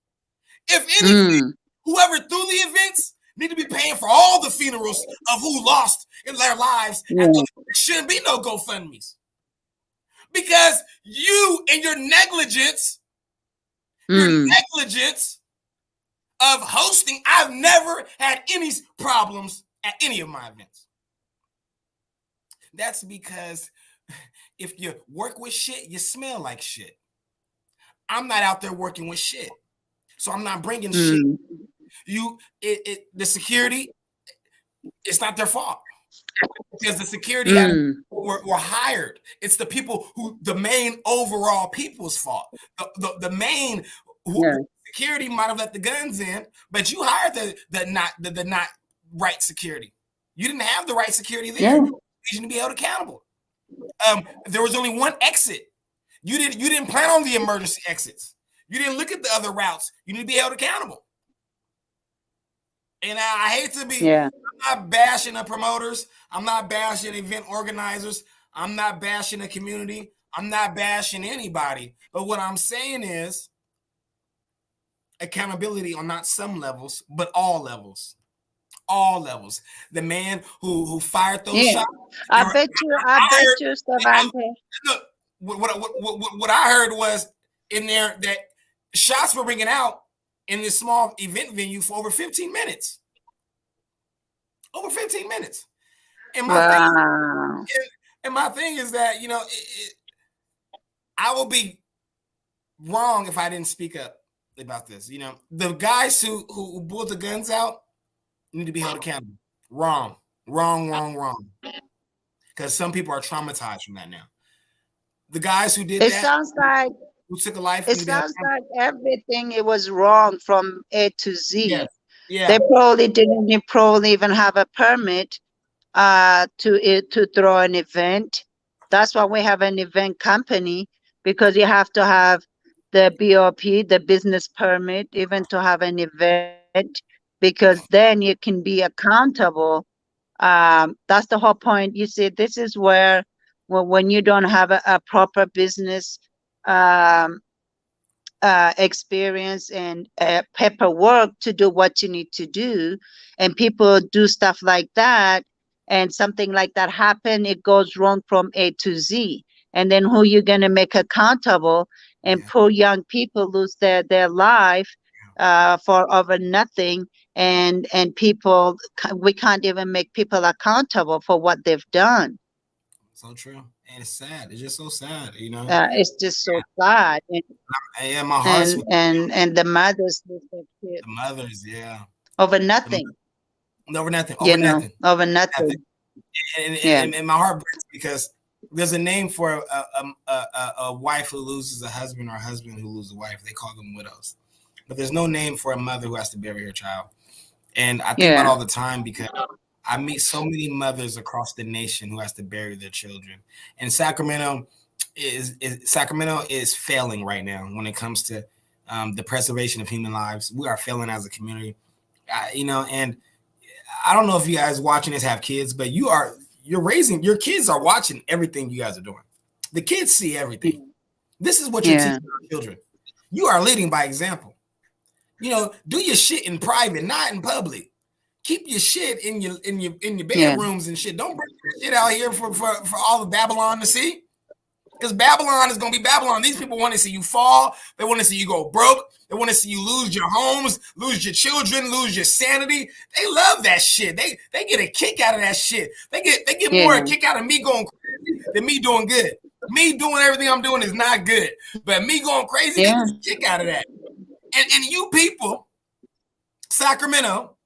If anything, whoever threw the events need to be paying for all the funerals of who lost in their lives. And
Yeah.
there shouldn't be no GoFundMe's. Because you and your
Mm.
negligence of hosting, I've never had any problems at any of my events. That's because if you work with shit, you smell like shit. I'm not out there working with shit. So I'm not bringing shit.
Mm.
The security, it's not their fault. Because the security were hired. It's the people the main overall people's fault. The main security might have let the guns in, but you hired the not right security. You didn't have the right security there.
Yeah.
You need to be held accountable. There was only one exit. You didn't plan on the emergency exits. You didn't look at the other routes. You need to be held accountable. And I hate to be, I'm not bashing the promoters. I'm not bashing event organizers. I'm not bashing the community. I'm not bashing anybody. But what I'm saying is accountability on not some levels, but all levels. All levels. The man who fired those shots.
I bet you, Savante.
Look, what I heard was in there that shots were ringing out in this small event venue for over 15 minutes. Over 15 minutes. And my thing is that, I will be wrong if I didn't speak up about this. The guys who pulled the guns out need to be held accountable. Wrong. Because some people are traumatized from that now. The guys who did that, who took a life.
It sounds like everything it was wrong from A to Z.
Yes. Yeah.
They probably didn't even have a permit to throw an event. That's why we have an event company, because you have to have the BOP, the business permit, even to have an event, because then you can be accountable. That's the whole point. You see, this is where when you don't have a proper business experience and paperwork to do what you need to do, and people do stuff like that, and something like that happen, it goes wrong from A to Z. And then who you going to make accountable? And poor young people lose their life for over nothing. And people, we can't even make people accountable for what they've done.
So true. And it's sad. It's just so sad,
It's just so sad.
And my heart's
and the mothers lose their kids.
The mothers,
over nothing.
Over nothing.
Over nothing.
And my heart breaks because there's a name for a wife who loses a husband or a husband who loses a wife. They call them widows. But there's no name for a mother who has to bury her child. And I think about all the time because I meet so many mothers across the nation who has to bury their children. And Sacramento is failing right now when it comes to the preservation of human lives. We are failing as a community, and I don't know if you guys watching this have kids, but you're raising, your kids are watching everything you guys are doing. The kids see everything. This is what you're teaching our children. You are leading by example. Do your shit in private, not in public. Keep your shit in your bedrooms and shit. Don't bring your shit out here for all of Babylon to see. Because Babylon is going to be Babylon. These people want to see you fall. They want to see you go broke. They want to see you lose your homes, lose your children, lose your sanity. They love that shit. They get a kick out of that shit. They get more a kick out of me going crazy than me doing good. Me doing everything I'm doing is not good. But me going crazy, they get a kick out of that. And you people, Sacramento,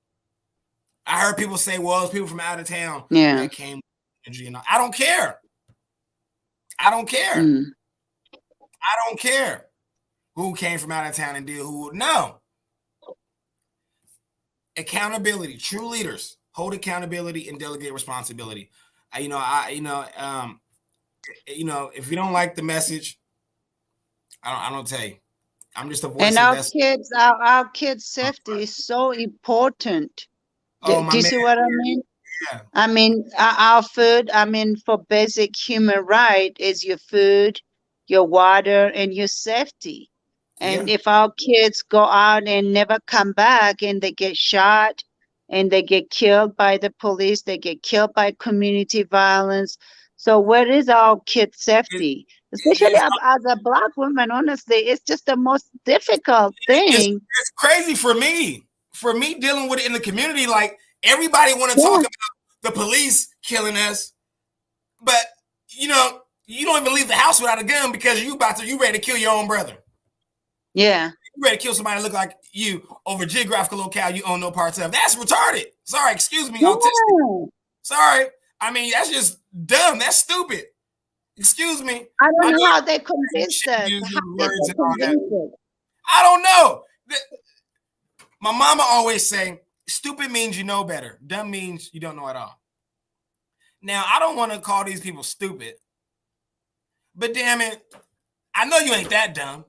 I heard people say, well, it's people from out of town that came. I don't care. I don't care who came from out of town and did who. No. Accountability. True leaders hold accountability and delegate responsibility. If you don't like the message, I don't tell you. I'm just a voice.
And our kids' safety is so important. Do you see what I mean?
Yeah.
I mean, our food, for basic human right is your food, your water, and your safety. And if our kids go out and never come back and they get shot and they get killed by the police, they get killed by community violence. So where is our kids'
It,
safety? Especially
it's,
as a black woman, honestly, it's just the most difficult
it's
thing.
it's crazy for me. For me dealing with it in the community, like everybody want to talk
Yeah,
about the police killing us, but you know, you don't even leave the house without a gun because you ready to kill your own brother.
yeah,
You ready to kill somebody that look like you over geographical locale you own no parts of. That's retarded. Sorry, excuse me, autistic.
yeah.
Sorry. I mean, that's just dumb. That's stupid. Excuse me.
I don't
I know
know how they
you
convinced
shouldn't
us.
use
How
those
did
words
they
and all that.
convince us?
I don't know. My mama always say, stupid means you know better. Dumb means you don't know at all. Now, I don't want to call these people stupid, but damn it, I know you ain't that dumb.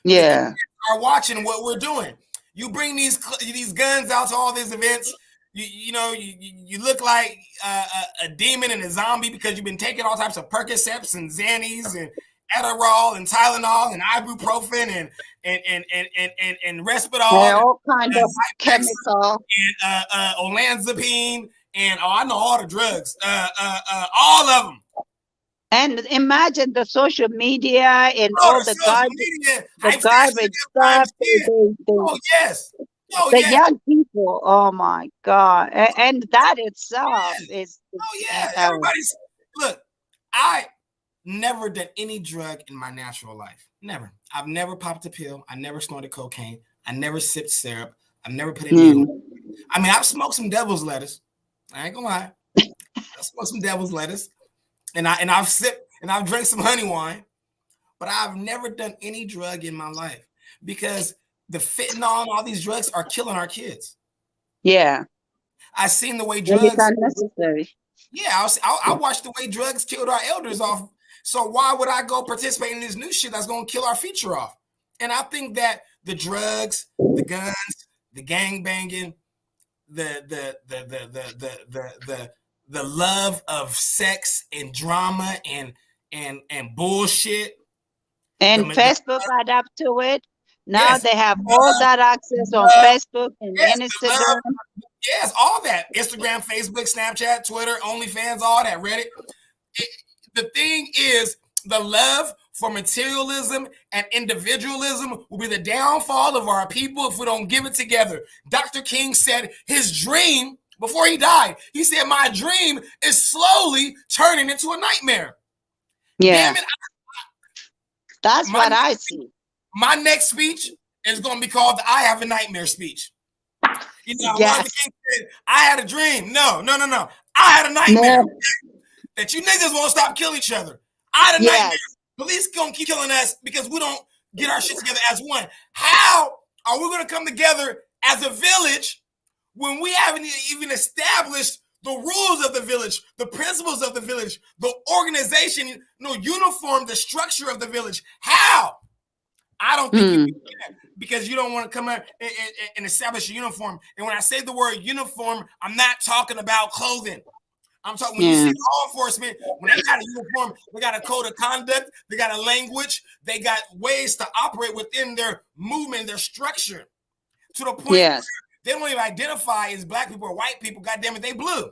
The kids
Yeah.
are watching what we're doing. You bring these guns out to all these events. You look like a demon and a zombie because you've been taking all types of Percocets and Xannies and Adderall and Tylenol and ibuprofen and Risperdal
All kind
and
of
Zyprexa
chemical.
and olanzapine and I know all the drugs, all of them.
And imagine the social media and
Oh,
all
the social media
the
hype station
garbage
that
stuff.
everybody's kid. Oh yes, oh
The
yes,
young people. Oh my God! And that itself
yes.
is
Oh yeah. Everybody's look. I never done any drug in my natural life. Never. I've never popped a pill. I never snorted cocaine. I never sipped syrup. I've never put in needle. I mean, I've smoked some devil's lettuce. I ain't gonna lie. I smoked some devil's lettuce, and I've sipped and I've drank some honey wine, but I've never done any drug in my life because the fentanyl and all these drugs are killing our kids.
Yeah.
I seen the way
And it's
drugs.
unnecessary.
Yeah, I watched the way drugs killed our elders off. So why would I go participate in this new shit that's gonna kill our future off? And I think that the drugs, the guns, the gang banging, the love of sex and drama and bullshit.
And Facebook adapt to it. Now
Yes,
they have all
love,
that access on
love,
Facebook and
yes, the love,
Instagram.
yes, all that. Instagram, Facebook, Snapchat, Twitter, OnlyFans, all that, Reddit. The thing is, the love for materialism and individualism will be the downfall of our people if we don't give it together. Dr. King said his dream before he died, he said, my dream is slowly turning into a nightmare.
Yeah.
Damn it.
That's what I see.
My next speech is going to be called the I Have a Nightmare speech. You know, Martin
Yes.
King said, I had a dream. No. I had a nightmare.
No.
That you niggas won't stop killing each other. I had a nightmare.
Yes.
Police gonna keep killing us because we don't get our shit together as one. How are we gonna come together as a village when we haven't even established the rules of the village, the principles of the village, the organization, uniform, the structure of the village? How? I don't think you can do that because you don't want to come out and establish a uniform. And when I say the word uniform, I'm not talking about clothing. I'm talking when you see law enforcement, when they got a uniform, they got a code of conduct, they got a language, they got ways to operate within their movement, their structure, to the point where they don't even identify as black people or white people. God damn it, they blue.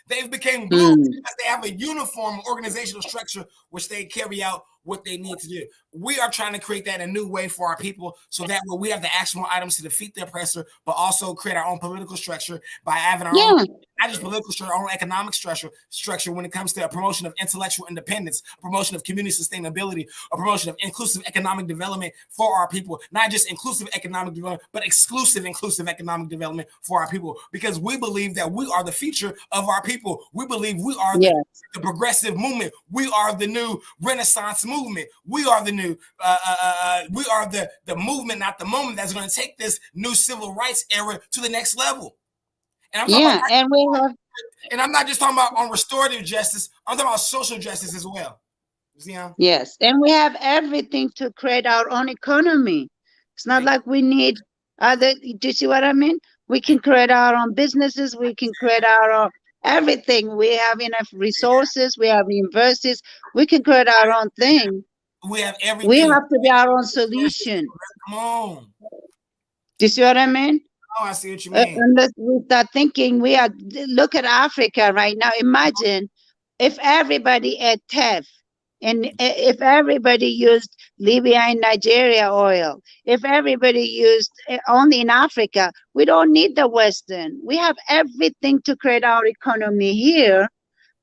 They've become blue because they have a uniform organizational structure which they carry out what they need to do. We are trying to create that in a new way for our people so that way we have the actionable items to defeat the oppressor, but also create our own political structure by having our own, not just political structure, our own economic structure when it comes to a promotion of intellectual independence, a promotion of community sustainability, a promotion of inclusive economic development for our people, not just inclusive economic development, but exclusive inclusive economic development for our people, because we believe that we are the future of our people. We believe we are the progressive movement. We are the new Renaissance movement. We are the new, we are the movement, not the moment, that's going to take this new civil rights era to the next level. And I'm talking about, and I'm not just talking about on restorative justice. I'm talking about social justice as well. See how?
Yes, and we have everything to create our own economy. It's not like we need other. Do you see what I mean? We can create our own businesses. We can create our own everything. We have enough resources. We have universities. We can create our own thing.
We have everything.
We have to be our own solution.
Come on.
Do you see what I mean?
Oh, I see what you mean.
Unless we start thinking, look at Africa right now. Imagine if everybody ate teff, and if everybody used Libya and Nigeria oil, if everybody used only in Africa, we don't need the Western. We have everything to create our economy here,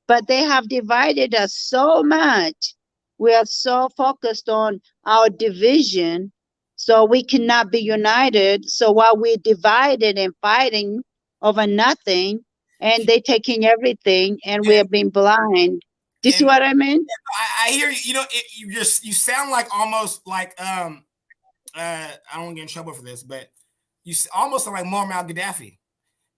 but they have divided us so much. We are so focused on our division, so we cannot be united. So while we're divided and fighting over nothing, and they taking everything, and we
And,
have been blind. Do you see
and
what I mean?
I hear you. You know, you sound like almost like I don't get in trouble for this, but you almost sound like Muammar Gaddafi.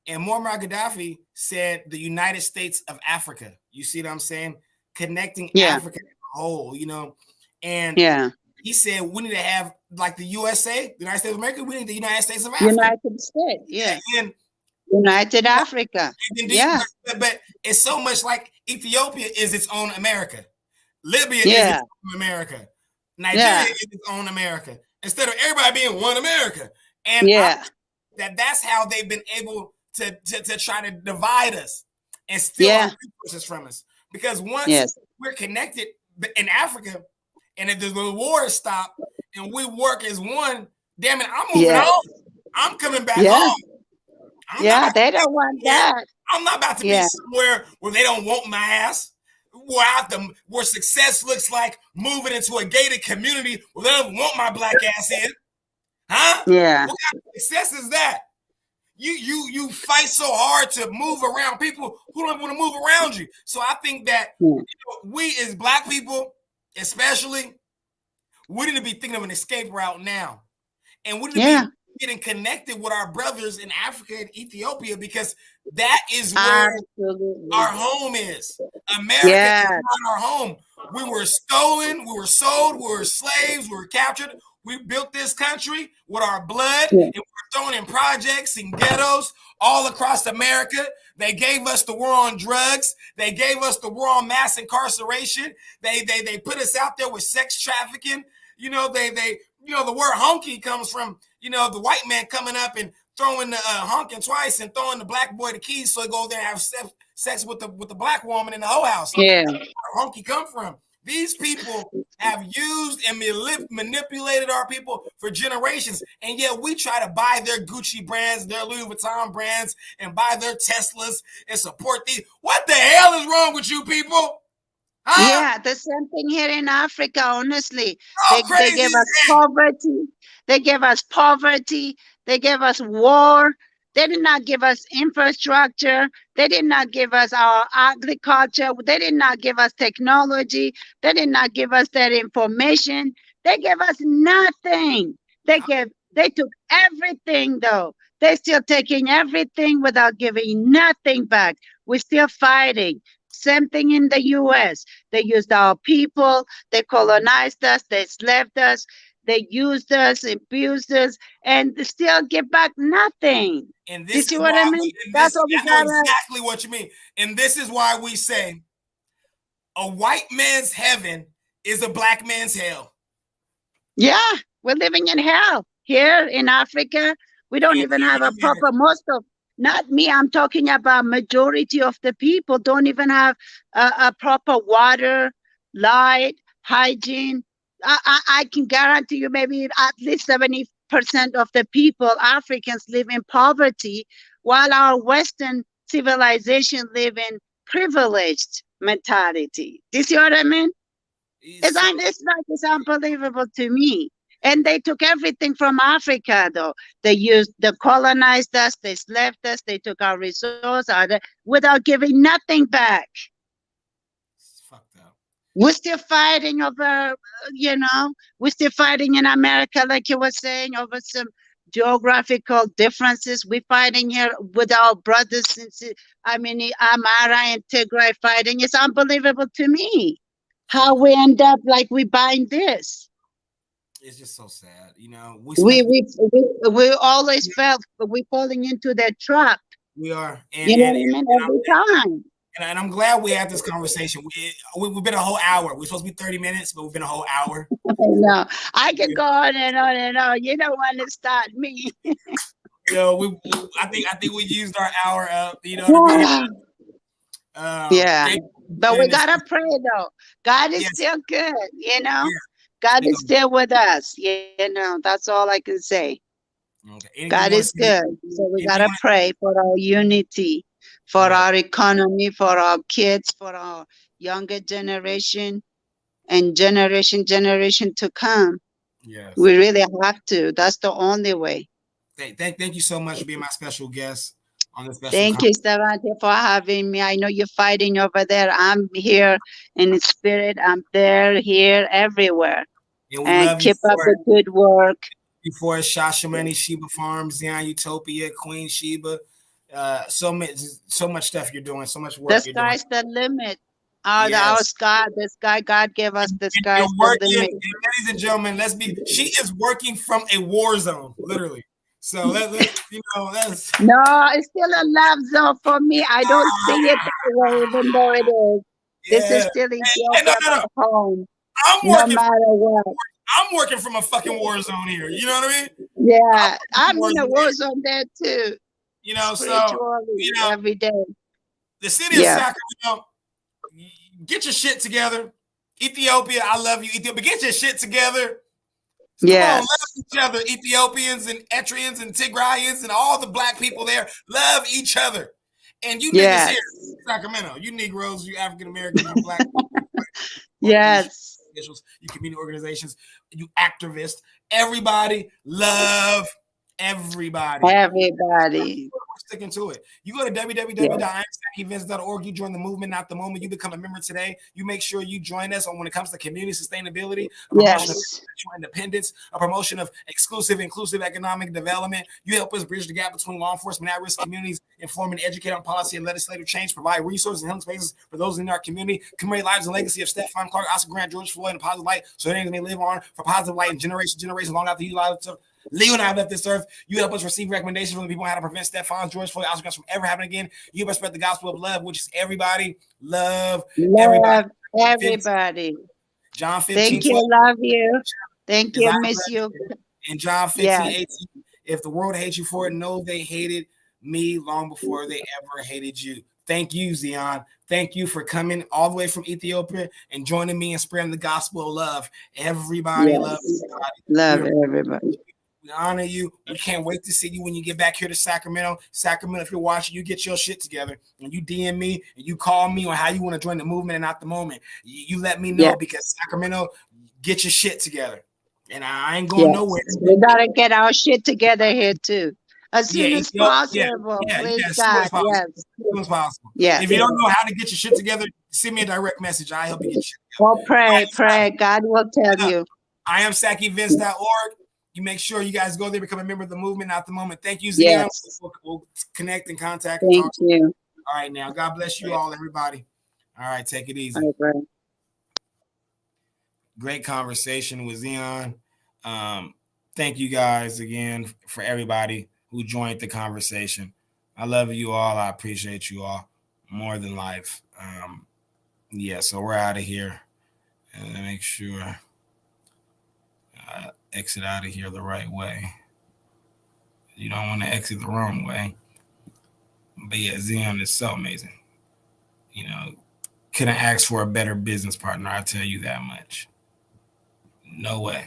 And Muammar Gaddafi said the United States of Africa. You see what I'm saying? Connecting
Yeah,
Africa as a whole, you know. And
yeah.
he said we need to have like the USA, the United States of America, we need the United States of Africa.
United States. Yeah,
And
United Africa.
indeed,
Yeah,
but it's so much like Ethiopia is its own America. Libya is
yeah,
its own America. Nigeria
yeah,
is its own America. Instead of everybody being one America. And
yeah,
that's how they've been able to try to divide us and steal our
yeah.
resources from us. Because once
Yes,
we're connected in Africa, and if the wars stop and we work as one, damn it, I'm moving
yeah,
home. I'm coming back
yeah,
home. I'm not
yeah.
about
They
to be
don't want
somewhere.
that.
I'm not about to be
Yeah,
somewhere where they don't want my ass. Where success looks like moving into a gated community where they don't want my black ass in. Huh?
yeah,
What kind of success is that? You fight so hard to move around people who don't want to move around you. So I think that
yeah,
we as black people, especially, we need to be thinking of an escape route now. And we need to be
yeah.
getting connected with our brothers in Africa and Ethiopia, because that is where our
Absolutely.
home is. America is
Yeah,
not our home. We were stolen, we were sold, we were slaves, we were captured. We built this country with our blood,
yeah,
and we were thrown in projects and ghettos all across America. They gave us the war on drugs. They gave us the war on mass incarceration. They put us out there with sex trafficking. The word honky comes from, the white man coming up and throwing the honking twice and throwing the black boy the keys so he go there and have sex with the black woman in the whole house.
yeah,
Where honky come from? These people have used and manipulated our people for generations, and yet we try to buy their Gucci brands, their Louis Vuitton brands, and buy their Teslas and support these. What the hell is wrong with you people? Huh?
yeah. The same thing here in Africa. Honestly,
How
they
crazy
gave
is
us
that?
poverty. They gave us poverty. They gave us war. They did not give us infrastructure. They did not give us our agriculture. They did not give us technology. They did not give us that information. They gave us nothing. They took everything though. They're still taking everything without giving nothing back. We're still fighting. Same thing in the US. They used our people, they colonized us, they enslaved us, they used us, abused us, and they still give back nothing.
And
Do you
this
see
is
what
why
I mean?
and
That's
this
what we
I know
gotta.
exactly what you mean. And this is why we say a white man's heaven is a black man's hell.
Yeah, we're living in hell here in Africa. We don't
And
even have a proper, most of, not me, I'm talking about majority of the people don't even have a proper water, light, hygiene. I can guarantee you maybe at least 70% of the people, Africans, live in poverty, while our Western civilization live in privileged mentality. Do you see what I mean?
so
It's unbelievable to me. And they took everything from Africa, though. They colonized us, they enslaved us, they took our resource without giving nothing back.
it's fucked up.
We're still fighting over, we're still fighting in America, like you were saying, over some geographical differences. We're fighting here with our brothers, Amara and Tigray fighting. It's unbelievable to me how we end up like we buying this.
It's just so sad. We
We
spent
we we always felt we falling into that trap.
we are
You know what I mean? Every time.
and I'm glad we had this conversation. We've been a whole hour. We're supposed to be 30 minutes, but we've been a whole hour.
I know. I can go on and on and on. You don't want to start me.
Yo, I think we used our hour up. You know what I mean?
Yeah.
Thank
But
you,
we
this.
gotta pray though. God is
Yes,
still good, you know.
yeah.
God
We
is
gonna,
still with us, you know. That's all I can say.
okay. Anything
God
you want
is
to say?
good. So we
Anything
gotta pray for our unity, for
yeah,
our economy, for our kids, for our younger generation and generation to come.
yes.
We really have to. That's the only way.
Thank you so much for being my special guest on this special
Thank
conversation.
you, Stavante, for having me. I know you're fighting over there. I'm here in spirit. I'm there, here, everywhere.
And we
And
love you
keep up
for it.
the good work.
Before Shashamani, Sheba Farms, Zion Utopia, Queen Sheba. So much stuff you're doing, so much
The
work you're doing.
sky's the limit. Our
Yes.
sky, the sky God gave us, the
And you're
sky's the
working,
limit.
and ladies and gentlemen, she is working from a war zone, literally. So let's
No, it's still a love zone for me. I don't see it that way, even though it is. This is
yeah.
still
Hey, no,
Ethiopia,
no, no.
my home,
I'm
no
working
matter what.
I'm working from a fucking war zone here. You know what I mean? I'm
Yeah,
working from
I'm
a war
in a
zone
war
here.
zone there too,
So
spiritually,
you know,
every day.
the city of
Yeah,
Sacramento, get your shit together. Ethiopia, I love you, Ethiopia. Get your shit together. Come on, love
yes,
each other. Ethiopians and Etrians and Tigrayans and all the black people there love each other. And you niggas here,
yes,
Sacramento, you Negroes, you African Americans, you black organizations,
yes.
officials, you community organizations, you activists, everybody love everybody.
Everybody.
We're sticking to it. You go to
Yes,
www.imsavvyevents.org. You join the movement, not the moment. You become a member today. You make sure you join us on when it comes to community sustainability, a promotion of
yes,
independence, a promotion of inclusive economic development. You help us bridge the gap between law enforcement, at-risk communities, inform and educate on policy and legislative change, provide resources and healing spaces for those in our community, commemorate lives and legacy of Stephon Clark, Oscar Grant, George Floyd, in a positive light, so they may live on for positive light and generations long after you lives. Leo and I left this earth. You help us receive recommendations from the people on how to prevent Stephon, George Floyd, Oscar from ever happening again. You help us spread the gospel of love, which is everybody. Love everybody.
love everybody.
John 15,
Thank
12.
you, love you. Thank
As
you,
I
miss you.
in John
Yes,
15:18, if the world hates you for it, know they hated me long before they ever hated you. Thank you, Zion. Thank you for coming all the way from Ethiopia and joining me and spreading the gospel of love. Everybody love
yes,
everybody.
love
We
everybody.
We honor you. We can't wait to see you when you get back here to Sacramento. Sacramento, if you're watching, you get your shit together and you DM me and you call me on how you want to join the movement and not the moment. You let me know
Yes,
because Sacramento, get your shit together. And I ain't going nowhere.
yes. We gotta get our shit together here too. As
Yeah,
soon as
yeah,
possible, please
as soon
God.
as possible.
Yes,
As soon as possible.
yes.
If you don't know how to get your shit together, send me a direct message. I help you get your shit together.
Oh, pray, pray. God will tell you.
I am SacEvents.org. You make sure you guys go there, become a member of the movement, not the moment. Thank you, Zion.
Yes.
We'll connect and contact and
Thank
talk.
you.
All right, now. God bless you all, everybody. All right, take it easy.
Bye, bye.
Great conversation with Zion. Thank you guys again for everybody who joined the conversation. I love you all. I appreciate you all more than life. Yeah, so we're out of here. And make sure I exit out of here the right way. You don't want to exit the wrong way. But yeah, Zion is so amazing. You know, couldn't ask for a better business partner. I tell you that much. No way.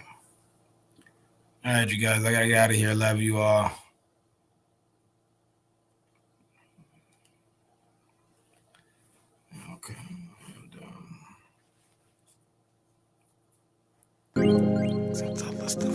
All right, you guys, I gotta get out of here. Love you all. Okay. And, except I list the